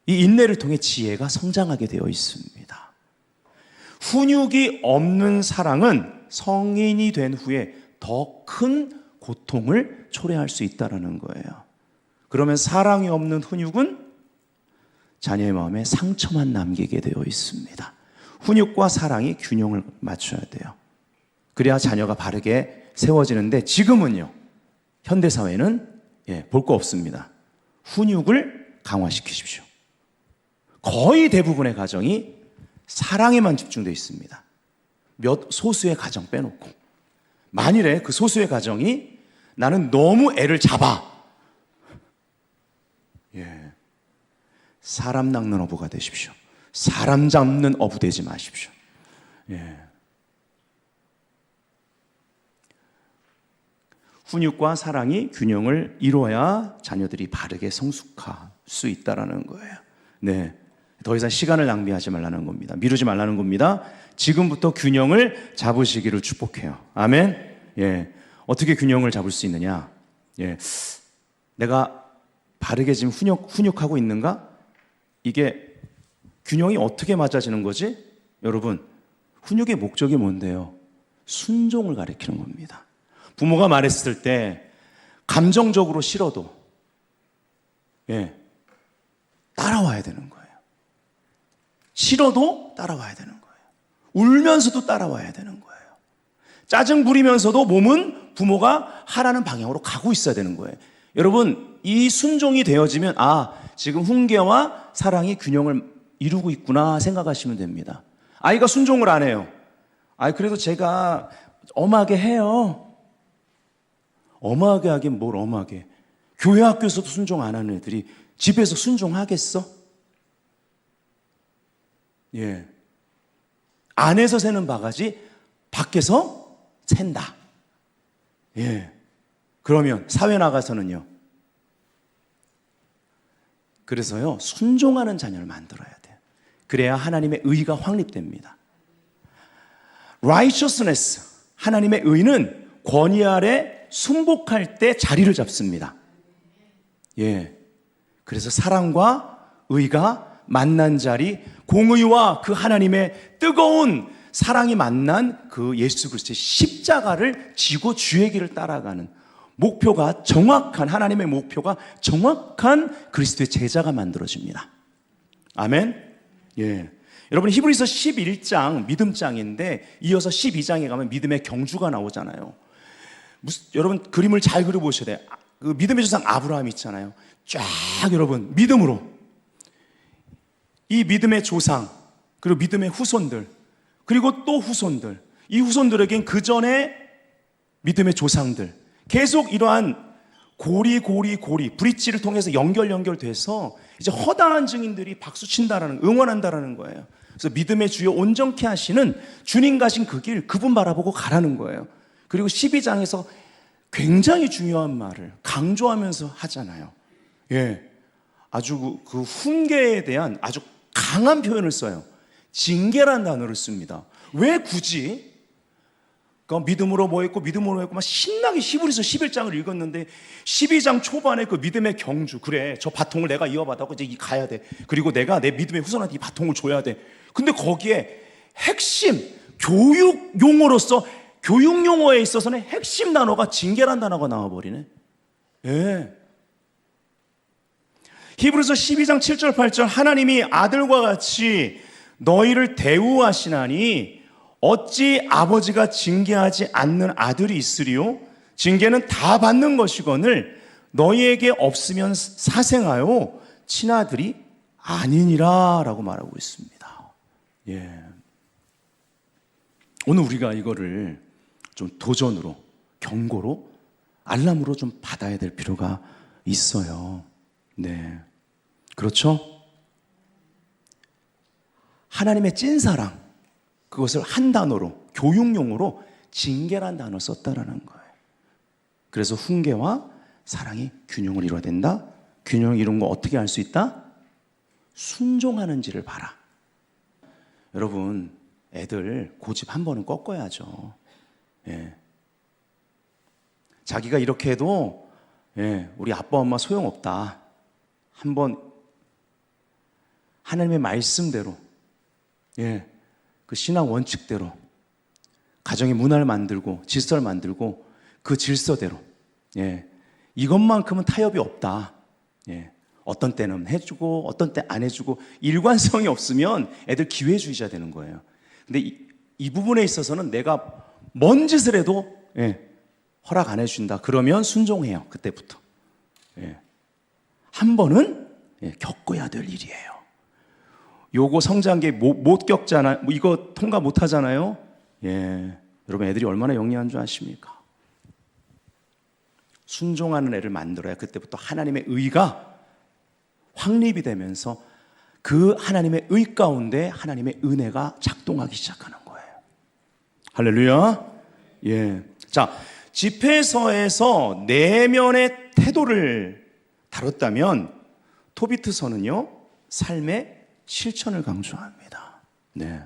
A: 이 인내를 통해 지혜가 성장하게 되어 있습니다. 훈육이 없는 사랑은 성인이 된 후에 더 큰 고통을 초래할 수 있다는 거예요. 그러면 사랑이 없는 훈육은 자녀의 마음에 상처만 남기게 되어 있습니다. 훈육과 사랑이 균형을 맞춰야 돼요. 그래야 자녀가 바르게 세워지는데, 지금은요 현대사회는 볼 거 없습니다. 훈육을 강화시키십시오. 거의 대부분의 가정이 사랑에만 집중되어 있습니다. 몇 소수의 가정 빼놓고. 만일에 그 소수의 가정이 나는 너무 애를 잡아, 사람 낚는 어부가 되십시오. 사람 잡는 어부 되지 마십시오. 훈육과 사랑이 균형을 이루어야 자녀들이 바르게 성숙할 수 있다는 거예요. 네, 더 이상 시간을 낭비하지 말라는 겁니다. 미루지 말라는 겁니다. 지금부터 균형을 잡으시기를 축복해요. 아멘. 예. 어떻게 균형을 잡을 수 있느냐? 예. 내가 바르게 지금 훈육하고 있는가? 이게 균형이 어떻게 맞아지는 거지? 여러분, 훈육의 목적이 뭔데요? 순종을 가리키는 겁니다. 부모가 말했을 때 감정적으로 싫어도 예, 따라와야 되는 거예요. 싫어도 따라와야 되는 거예요. 울면서도 따라와야 되는 거예요. 짜증 부리면서도 몸은 부모가 하라는 방향으로 가고 있어야 되는 거예요. 여러분, 이 순종이 되어지면 지금 훈계와 사랑이 균형을 이루고 있구나 생각하시면 됩니다. 아이가 순종을 안 해요. 그래도 제가 엄하게 해요. 엄하게 하긴 뭘 엄하게. 교회 학교에서도 순종 안 하는 애들이 집에서 순종하겠어? 예. 안에서 새는 바가지 밖에서 샌다. 예. 그러면 사회 나가서는요. 그래서요, 순종하는 자녀를 만들어야 돼요. 그래야 하나님의 의가 확립됩니다. righteousness, 하나님의 의는 권위 아래 순복할 때 자리를 잡습니다. 예. 그래서 사랑과 의가 만난 자리, 공의와 그 하나님의 뜨거운 사랑이 만난 그 예수 그리스도의 십자가를 지고 주의 길을 따라가는 목표가 정확한, 하나님의 목표가 정확한 그리스도의 제자가 만들어집니다. 아멘. 예. 여러분, 히브리서 11장 믿음장인데 이어서 12장에 가면 믿음의 경주가 나오잖아요. 여러분 그림을 잘 그려보셔야 돼요. 그 믿음의 조상 아브라함 있잖아요. 쫙 여러분 믿음으로 이 믿음의 조상 그리고 믿음의 후손들 그리고 또 후손들, 이 후손들에겐 그 전에 믿음의 조상들 계속 이러한 고리 브릿지를 통해서 연결돼서 이제 허다한 증인들이 박수친다라는, 응원한다라는 거예요. 그래서 믿음의 주여 온전케 하시는 주님 가신 그 길, 그분 바라보고 가라는 거예요. 그리고 12장에서 굉장히 중요한 말을 강조하면서 하잖아요. 예. 아주 그 훈계에 대한 아주 강한 표현을 써요. 징계라는 단어를 씁니다. 왜 굳이? 믿음으로 뭐 했고 막 신나게 히브리서 11장을 읽었는데 12장 초반에 그 믿음의 경주, 그래 저 바통을 내가 이어받았고 이제 가야 돼. 그리고 내가 내 믿음의 후손한테 이 바통을 줘야 돼. 근데 거기에 핵심 교육 용어로서, 교육 용어에 있어서는 핵심 단어가 징계란 단어가 나와버리네. 예. 히브리서 12장 7절 8절 하나님이 아들과 같이 너희를 대우하시나니 어찌 아버지가 징계하지 않는 아들이 있으리요? 징계는 다 받는 것이거늘 너희에게 없으면 사생하여 친아들이 아니니라 라고 말하고 있습니다. 예. 오늘 우리가 이거를 좀 도전으로, 경고로, 알람으로 좀 받아야 될 필요가 있어요. 네. 그렇죠? 하나님의 찐사랑, 그것을 한 단어로, 교육용어로 징계란 단어를 썼다라는 거예요. 그래서 훈계와 사랑이 균형을 이루어야 된다. 균형을 이룬 거 어떻게 알 수 있다? 순종하는지를 봐라. 여러분, 애들 고집 한 번은 꺾어야죠. 예. 자기가 이렇게 해도 우리 아빠 엄마 소용없다. 한번 하나님의 말씀대로, 그 신앙 원칙대로 가정의 문화를 만들고 질서를 만들고 그 질서대로 이것만큼은 타협이 없다. 어떤 때는 해주고 어떤 때 안 해주고 일관성이 없으면 애들 기회주의자 되는 거예요. 근데 이 부분에 있어서는 내가 뭔 짓을 해도 허락 안 해준다. 그러면 순종해요. 그때부터. 한 번은 겪어야 될 일이에요. 요거 성장기 못 겪잖아요. 이거 통과 못 하잖아요. 여러분 애들이 얼마나 영리한 줄 아십니까? 순종하는 애를 만들어야 그때부터 하나님의 의가 확립이 되면서 그 하나님의 의 가운데 하나님의 은혜가 작동하기 시작하는 거예요. 할렐루야. 자, 집회서에서 내면의 태도를 다뤘다면 토비트서는요, 삶의 실천을 강조합니다. 네.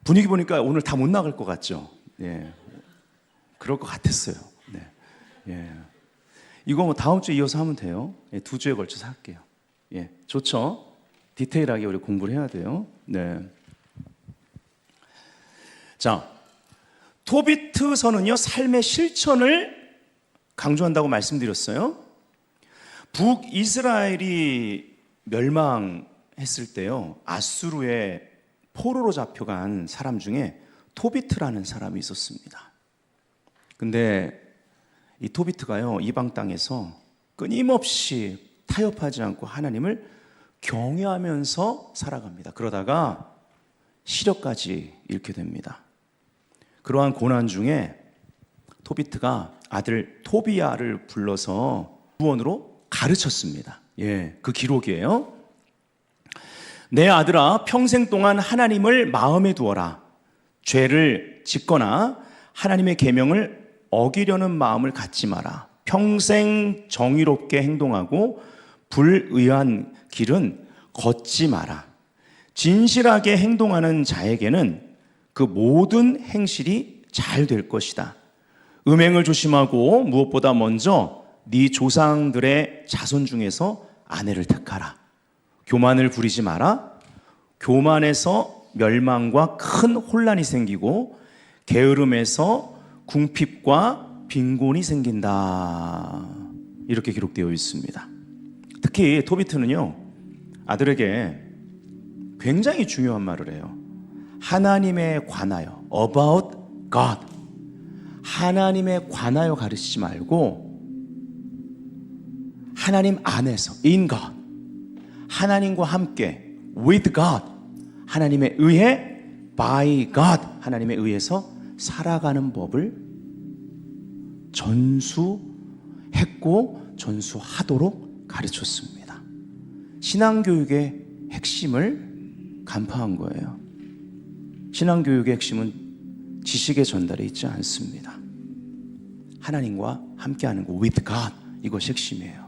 A: 분위기 보니까 오늘 다 못 나갈 것 같죠? 그럴 것 같았어요. 네. 예. 이거 뭐 다음 주에 이어서 하면 돼요. 예, 2주에 걸쳐서 할게요. 예, 좋죠? 디테일하게 우리 공부를 해야 돼요. 네. 자, 토비트서는요, 삶의 실천을 강조한다고 말씀드렸어요. 북이스라엘이 멸망했을 때요, 아수르의 포로로 잡혀간 사람 중에 토비트라는 사람이 있었습니다. 근데 이 토비트가요, 이방 땅에서 끊임없이 타협하지 않고 하나님을 경외하면서 살아갑니다. 그러다가 시력까지 잃게 됩니다. 그러한 고난 중에 토비트가 아들 토비야를 불러서 구원으로 가르쳤습니다. 예, 그 기록이에요. 내 아들아, 평생 동안 하나님을 마음에 두어라. 죄를 짓거나 하나님의 계명을 어기려는 마음을 갖지 마라. 평생 정의롭게 행동하고 불의한 길은 걷지 마라. 진실하게 행동하는 자에게는 그 모든 행실이 잘 될 것이다. 음행을 조심하고 무엇보다 먼저 네 조상들의 자손 중에서 아내를 택하라. 교만을 부리지 마라. 교만에서 멸망과 큰 혼란이 생기고 게으름에서 궁핍과 빈곤이 생긴다. 이렇게 기록되어 있습니다. 특히 토비트는요, 아들에게 굉장히 중요한 말을 해요. 하나님에 관하여, about God. 하나님에 관하여 가르치지 말고 하나님 안에서, in God. 하나님과 함께, with God. 하나님에 의해, by God. 하나님에 의해서 살아가는 법을 전수했고 전수하도록 가르쳤습니다. 신앙교육의 핵심을 간파한 거예요. 신앙교육의 핵심은 지식의 전달에 있지 않습니다. 하나님과 함께하는 거, with God, 이것이 핵심이에요.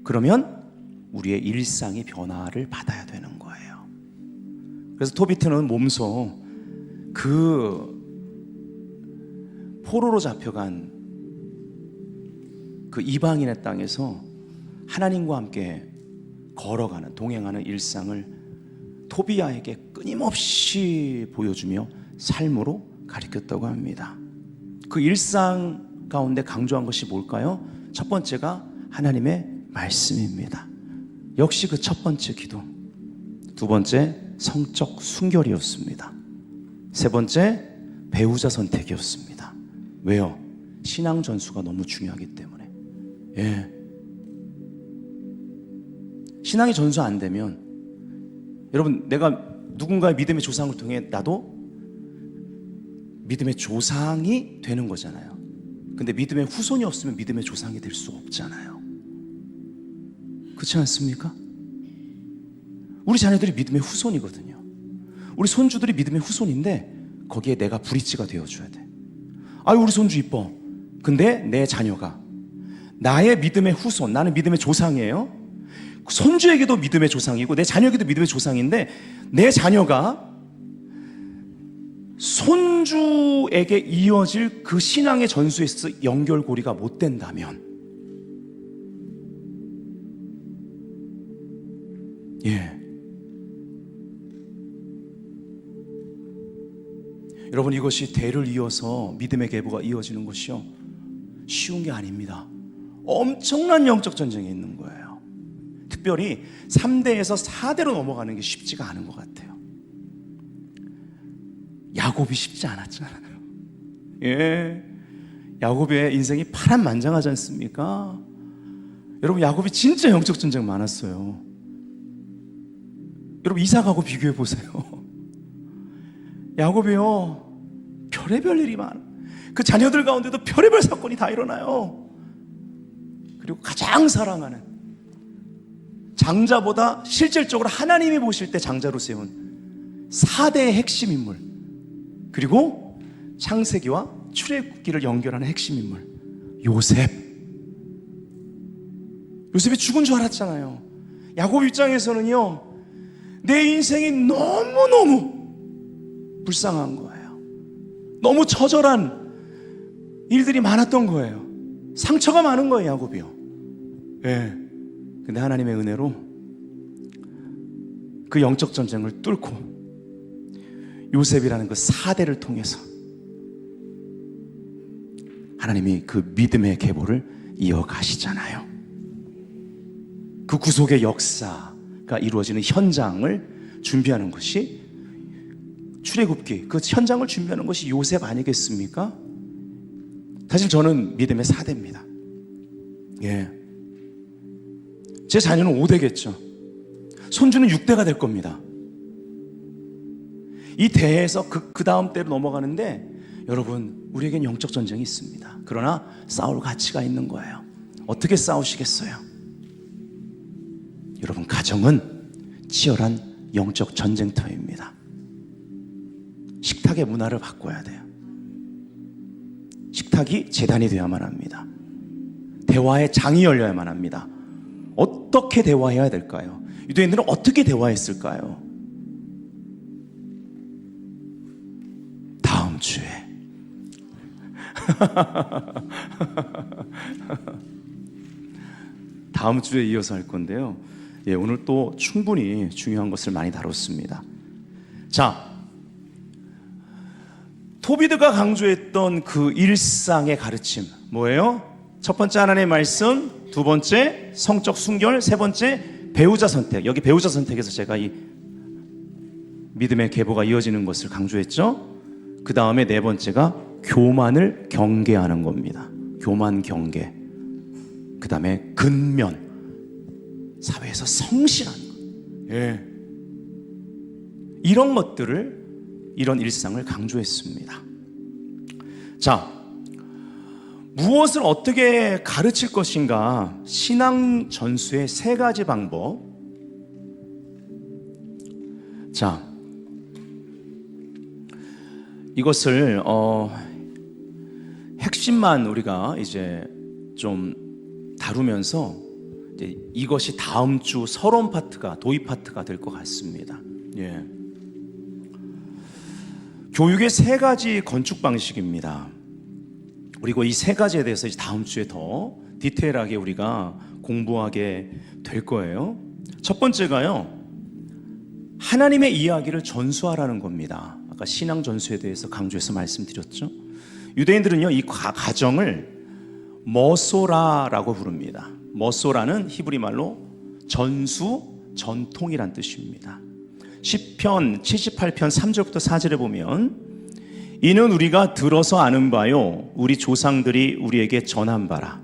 A: 그러면 우리의 일상이 변화를 받아야 되는 거예요. 그래서 토비트는 몸소 그 포로로 잡혀간 그 이방인의 땅에서 하나님과 함께 걸어가는, 동행하는 일상을 토비야에게 끊임없이 보여주며 삶으로 가르쳤다고 합니다. 그 일상 가운데 강조한 것이 뭘까요? 첫 번째가 하나님의 말씀입니다. 역시 그 첫 번째 기도. 두 번째, 성적 순결이었습니다. 세 번째, 배우자 선택이었습니다. 왜요? 신앙 전수가 너무 중요하기 때문에. 예. 신앙이 전수 안 되면, 여러분, 내가 누군가의 믿음의 조상을 통해 나도 믿음의 조상이 되는 거잖아요. 근데 믿음의 후손이 없으면 믿음의 조상이 될 수 없잖아요. 그렇지 않습니까? 우리 자녀들이 믿음의 후손이거든요. 우리 손주들이 믿음의 후손인데 거기에 내가 브릿지가 되어줘야 돼. 아유, 우리 손주 이뻐. 근데 내 자녀가 나의 믿음의 후손, 나는 믿음의 조상이에요. 손주에게도 믿음의 조상이고 내 자녀에게도 믿음의 조상인데 내 자녀가 손주에게 이어질 그 신앙의 전수에 있어서 연결고리가 못 된다면, 예, 여러분, 이것이 대를 이어서 믿음의 계보가 이어지는 것이요, 쉬운 게 아닙니다. 엄청난 영적 전쟁이 있는 거예요. 특별히 3대에서 4대로 넘어가는 게 쉽지가 않은 것 같아요. 야곱이 쉽지 않았잖아요. 예, 야곱의 인생이 파란만장하지 않습니까? 여러분, 야곱이 진짜 영적 전쟁 많았어요. 여러분, 이삭하고 비교해 보세요. 야곱이요, 별의별 일이 많아. 그 자녀들 가운데도 별의별 사건이 다 일어나요. 그리고 가장 사랑하는 장자보다 실질적으로 하나님이 보실 때 장자로 세운 4대의 핵심 인물, 그리고 창세기와 출애굽기를 연결하는 핵심 인물, 요셉. 요셉이 죽은 줄 알았잖아요. 야곱 입장에서는요, 내 인생이 너무너무 불쌍한 거예요. 너무 처절한 일들이 많았던 거예요. 상처가 많은 거예요, 야곱이요. 예. 근데 하나님의 은혜로 그 영적 전쟁을 뚫고 요셉이라는 그 사대를 통해서 하나님이 그 믿음의 계보를 이어가시잖아요. 그 구속의 역사가 이루어지는 현장을 준비하는 것이, 출애굽기 그 현장을 준비하는 것이 요셉 아니겠습니까? 사실 저는 믿음의 사대입니다. 예. 제 자녀는 5대겠죠. 손주는 6대가 될 겁니다. 이 대에서 그 다음 때로 넘어가는데, 여러분, 우리에겐 영적 전쟁이 있습니다. 그러나 싸울 가치가 있는 거예요. 어떻게 싸우시겠어요? 여러분, 가정은 치열한 영적 전쟁터입니다. 식탁의 문화를 바꿔야 돼요. 식탁이 제단이 되어야만 합니다. 대화의 장이 열려야만 합니다. 어떻게 대화해야 될까요? 유대인들은 어떻게 대화했을까요? 다음 주에 다음 주에 이어서 할 건데요. 예, 오늘 또 충분히 중요한 것을 많이 다뤘습니다. 자, 토비드가 강조했던 그 일상의 가르침 뭐예요? 첫 번째 하나님의 말씀, 두 번째 성적 순결, 세 번째 배우자 선택. 여기 배우자 선택에서 제가 이 믿음의 계보가 이어지는 것을 강조했죠. 그 다음에 네 번째가 교만을 경계하는 겁니다. 교만 경계. 그 다음에 근면, 사회에서 성실한 것. 예. 이런 것들을, 이런 일상을 강조했습니다. 자, 무엇을 어떻게 가르칠 것인가? 신앙 전수의 세 가지 방법. 자, 이것을 핵심만 우리가 이제 좀 다루면서 이제 이것이 다음 주 서론 파트가, 도입 파트가 될 것 같습니다. 예. 교육의 세 가지 건축 방식입니다. 그리고 이 세 가지에 대해서 이제 다음 주에 더 디테일하게 우리가 공부하게 될 거예요. 첫 번째가요, 하나님의 이야기를 전수하라는 겁니다. 아까 신앙 전수에 대해서 강조해서 말씀드렸죠. 유대인들은요, 이 가정을 머소라라고 부릅니다. 머소라는 히브리 말로 전수, 전통이란 뜻입니다. 시편 78편 3절부터 4절에 보면, 이는 우리가 들어서 아는 바요, 우리 조상들이 우리에게 전한 바라.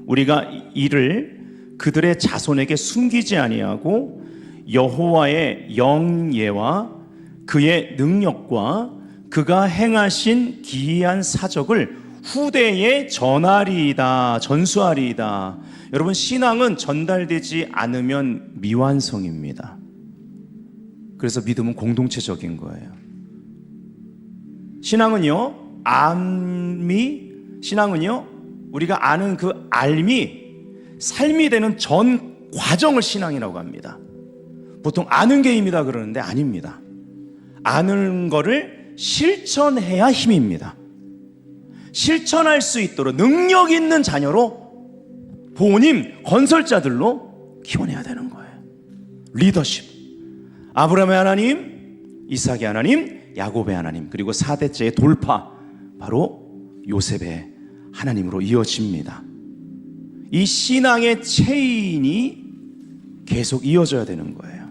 A: 우리가 이를 그들의 자손에게 숨기지 아니하고 여호와의 영예와 그의 능력과 그가 행하신 기이한 사적을 후대에 전하리이다, 전수하리이다. 여러분, 신앙은 전달되지 않으면 미완성입니다. 그래서 믿음은 공동체적인 거예요. 신앙은요, 신앙은요, 우리가 아는 그 알미, 삶이 되는 전 과정을 신앙이라고 합니다. 보통 아는 게 힘이다 그러는데 아닙니다. 아는 거를 실천해야 힘입니다. 실천할 수 있도록 능력 있는 자녀로, 부모님, 건설자들로 키워내야 되는 거예요. 리더십. 아브라함의 하나님, 이삭의 하나님, 야곱의 하나님, 그리고 4대째의 돌파, 바로 요셉의 하나님으로 이어집니다. 이 신앙의 체인이 계속 이어져야 되는 거예요.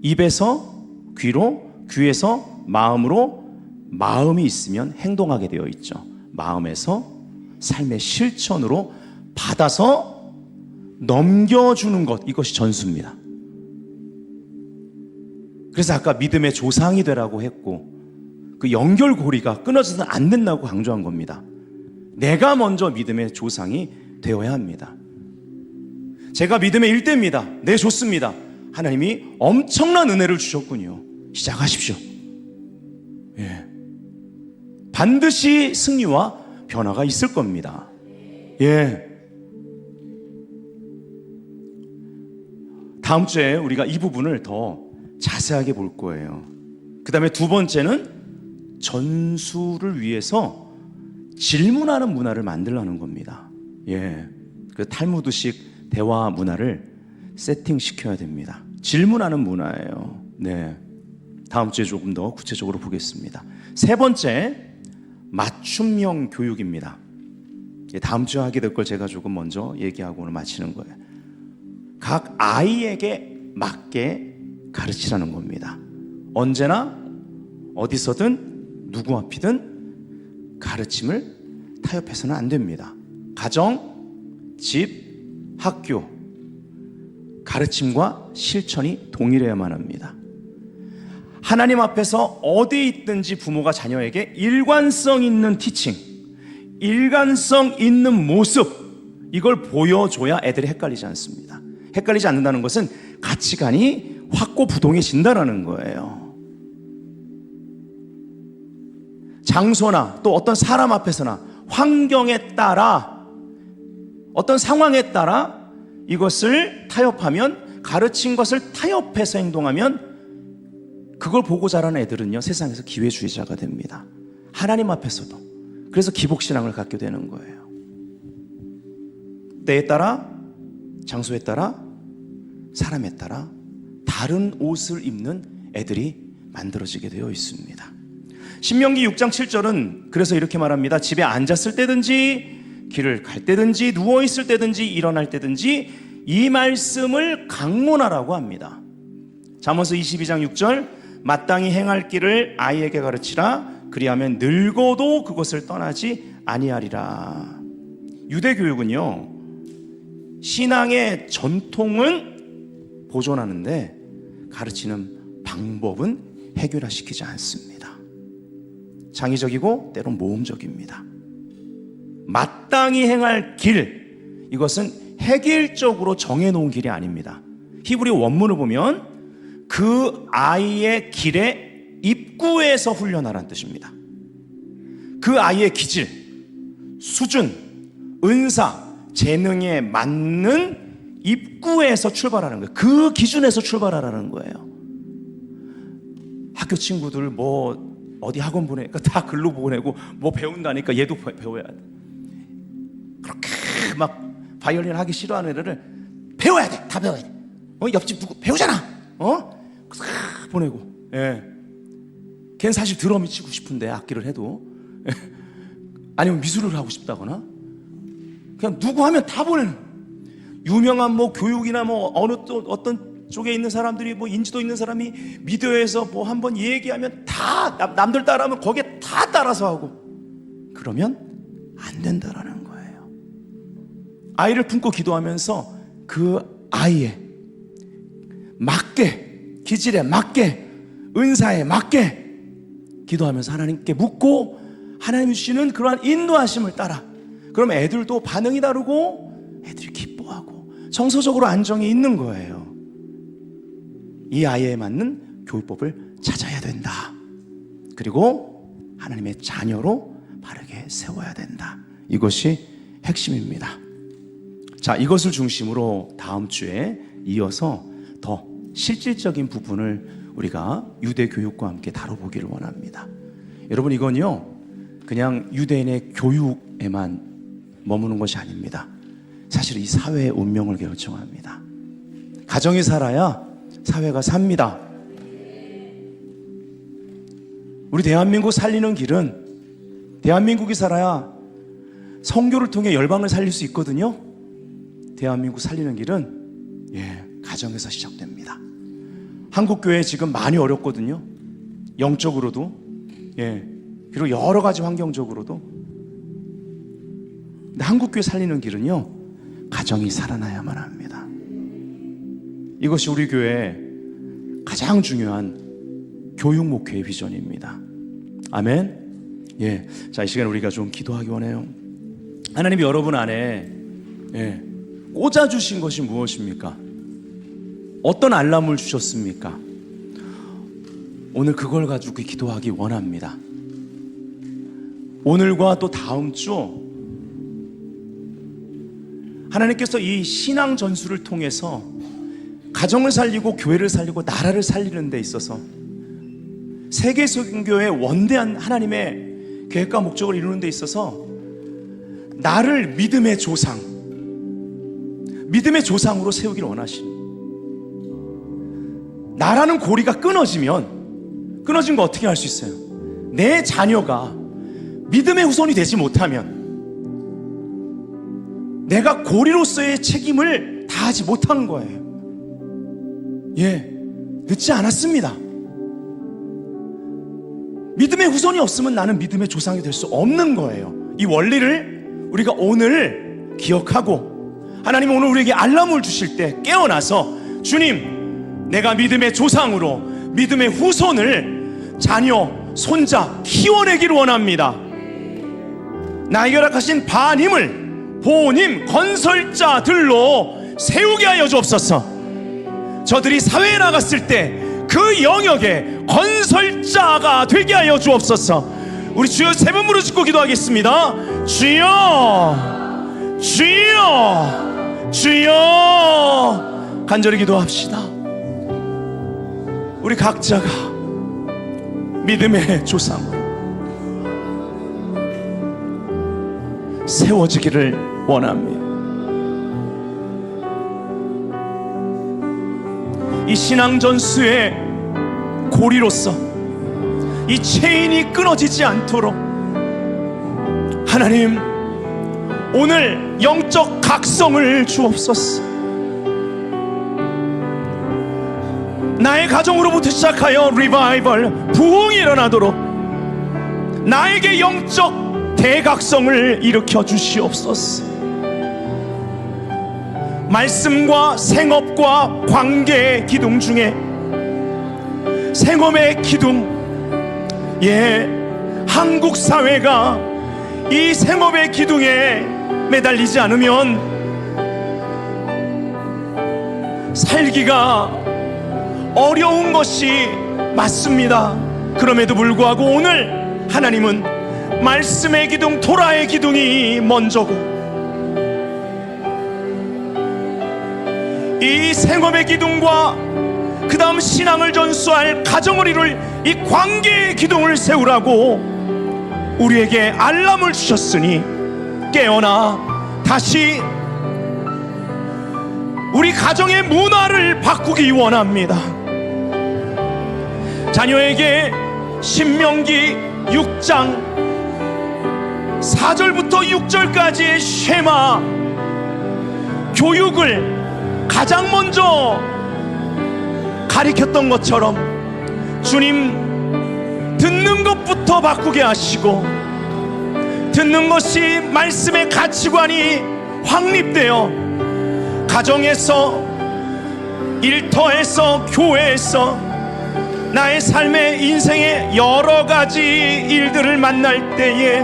A: 입에서 귀로, 귀에서 마음으로, 마음이 있으면 행동하게 되어 있죠. 마음에서 삶의 실천으로 받아서 넘겨주는 것, 이것이 전수입니다. 그래서 아까 믿음의 조상이 되라고 했고, 그 연결고리가 끊어져서는 안 된다고 강조한 겁니다. 내가 먼저 믿음의 조상이 되어야 합니다. 제가 믿음의 일대입니다. 네, 좋습니다. 하나님이 엄청난 은혜를 주셨군요. 시작하십시오. 예. 반드시 승리와 변화가 있을 겁니다. 예. 다음 주에 우리가 이 부분을 더 자세하게 볼 거예요. 그 다음에 두 번째는 전수를 위해서 질문하는 문화를 만들라는 겁니다. 예, 그 탈무드식 대화 문화를 세팅시켜야 됩니다. 질문하는 문화예요. 네, 다음 주에 조금 더 구체적으로 보겠습니다. 세 번째, 맞춤형 교육입니다. 다음 주에 하게 될 걸 제가 조금 먼저 얘기하고 오늘 마치는 거예요. 각 아이에게 맞게 가르치라는 겁니다. 언제나 어디서든 누구 앞이든 가르침을 타협해서는 안 됩니다. 가정, 집, 학교, 가르침과 실천이 동일해야만 합니다. 하나님 앞에서 어디에 있든지 부모가 자녀에게 일관성 있는 티칭, 일관성 있는 모습, 이걸 보여줘야 애들이 헷갈리지 않습니다. 헷갈리지 않는다는 것은 가치관이 확고부동해진다는 거예요. 장소나 또 어떤 사람 앞에서나 환경에 따라, 어떤 상황에 따라 이것을 타협하면, 가르친 것을 타협해서 행동하면 그걸 보고 자라는 애들은요, 세상에서 기회주의자가 됩니다. 하나님 앞에서도. 그래서 기복신앙을 갖게 되는 거예요. 때에 따라, 장소에 따라, 사람에 따라 다른 옷을 입는 애들이 만들어지게 되어 있습니다. 신명기 6장 7절은 그래서 이렇게 말합니다. 집에 앉았을 때든지 길을 갈 때든지 누워있을 때든지 일어날 때든지 이 말씀을 강론하라고 합니다. 잠언서 22장 6절, 마땅히 행할 길을 아이에게 가르치라. 그리하면 늙어도 그것을 떠나지 아니하리라. 유대교육은요, 신앙의 전통은 보존하는데 가르치는 방법은 해결화시키지 않습니다. 창의적이고 때론 모험적입니다. 마땅히 행할 길, 이것은 획일적으로 정해놓은 길이 아닙니다. 히브리 원문을 보면 그 아이의 길의 입구에서 훈련하라는 뜻입니다. 그 아이의 기질, 수준, 은사, 재능에 맞는 입구에서 출발하는 거예요. 그 기준에서 출발하라는 거예요. 학교 친구들 뭐 어디 학원 보내니까 다 글로 보내고 뭐 배운다니까 얘도 배워야 돼. 그렇게 막 바이올린 하기 싫어하는 애들을 배워야 돼. 다 배워야 돼. 옆집 누구 배우잖아. 보내고. 예. 걔는 사실 드럼이 치고 싶은데 악기를 해도 아니면 미술을 하고 싶다거나 그냥 누구 하면 다 보내는. 유명한 뭐 교육이나 뭐 어느 또 어떤 쪽에 있는 사람들이 뭐 인지도 있는 사람이 미디어에서 뭐 한번 얘기하면 다 남들 따라하면 거기에 다 따라서 하고, 그러면 안 된다라는 거예요. 아이를 품고 기도하면서 그 아이의 맞게, 기질에 맞게, 은사에 맞게 기도하면서 하나님께 묻고 하나님 주시는 그러한 인도하심을 따라, 그럼 애들도 반응이 다르고 애들이 기뻐하고 정서적으로 안정이 있는 거예요. 이 아이에 맞는 교육법을 찾아야 된다. 그리고 하나님의 자녀로 바르게 세워야 된다. 이것이 핵심입니다. 자, 이것을 중심으로 다음 주에 이어서 더 실질적인 부분을 우리가 유대 교육과 함께 다뤄보기를 원합니다. 여러분, 이건요 그냥 유대인의 교육에만 머무는 것이 아닙니다. 사실 이 사회의 운명을 결정합니다. 가정이 살아야 사회가 삽니다. 우리 대한민국 살리는 길은, 대한민국이 살아야 선교를 통해 열방을 살릴 수 있거든요. 대한민국 살리는 길은 가정에서 시작됩니다. 한국교회 지금 많이 어렵거든요. 영적으로도, 그리고 여러 가지 환경적으로도. 근데 한국교회 살리는 길은요, 가정이 살아나야만 합니다. 이것이 우리 교회의 가장 중요한 교육 목회의 비전입니다. 아멘. 자, 이 시간 우리가 좀 기도하기 원해요. 하나님이 여러분 안에 꽂아주신 것이 무엇입니까? 어떤 알람을 주셨습니까? 오늘 그걸 가지고 기도하기 원합니다. 오늘과 또 다음 주 하나님께서 이 신앙 전술을 통해서 가정을 살리고 교회를 살리고 나라를 살리는 데 있어서 세계 선교의 원대한 하나님의 계획과 목적을 이루는 데 있어서 나를 믿음의 조상으로 세우기를 원하십니다. 나라는 고리가 끊어진 거 어떻게 할 수 있어요? 내 자녀가 믿음의 후손이 되지 못하면 내가 고리로서의 책임을 다하지 못한 거예요. 늦지 않았습니다. 믿음의 후손이 없으면 나는 믿음의 조상이 될 수 없는 거예요. 이 원리를 우리가 오늘 기억하고, 하나님 오늘 우리에게 알람을 주실 때 깨어나서, 주님, 내가 믿음의 조상으로 믿음의 후손을 자녀, 손자 키워내기를 원합니다. 나에게 허락하신 바님을 보님, 건설자들로 세우게 하여 주옵소서. 저들이 사회에 나갔을 때 그 영역에 건설자가 되게 하여 주옵소서. 우리 주여 세 번 부르짖고 기도하겠습니다. 주여, 주여, 주여. 간절히 기도합시다. 우리 각자가 믿음의 조상으로 세워지기를 원합니다. 이 신앙전수의 고리로서 이 체인이 끊어지지 않도록 하나님 오늘 영적 각성을 주옵소서. 나의 가정으로부터 시작하여 리바이벌, 부흥이 일어나도록 나에게 영적 대각성을 일으켜 주시옵소서. 말씀과 생업과 관계의 기둥 중에 생업의 기둥, 한국 사회가 이 생업의 기둥에 매달리지 않으면 살기가 어려운 것이 맞습니다. 그럼에도 불구하고 오늘 하나님은 말씀의 기둥, 토라의 기둥이 먼저고 이 생업의 기둥과 그 다음 신앙을 전수할 가정을 이룰 이 관계의 기둥을 세우라고 우리에게 알람을 주셨으니 깨어나 다시 우리 가정의 문화를 바꾸기 원합니다. 자녀에게 신명기 6장 4절부터 6절까지의 쉐마 교육을 가장 먼저 가리켰던 것처럼 주님, 듣는 것부터 바꾸게 하시고 듣는 것이 말씀의 가치관이 확립되어 가정에서, 일터에서, 교회에서 나의 삶의 인생의 여러 가지 일들을 만날 때에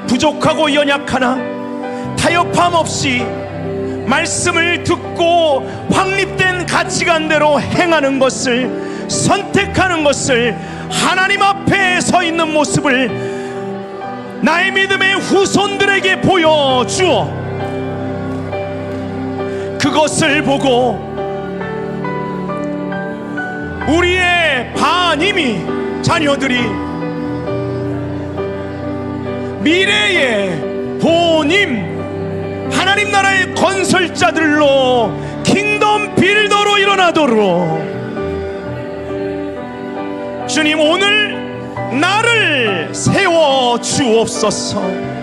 A: 부족하고 연약하나 타협함 없이 말씀을 듣고 확립된 가치관대로 행하는 것을, 선택하는 것을, 하나님 앞에 서 있는 모습을 나의 믿음의 후손들에게 보여주어 그것을 보고 우리의 바님이, 자녀들이 미래의 보님, 하나님 나라의 건설자들로, 킹덤 빌더로 일어나도록 주님 오늘 나를 세워 주옵소서.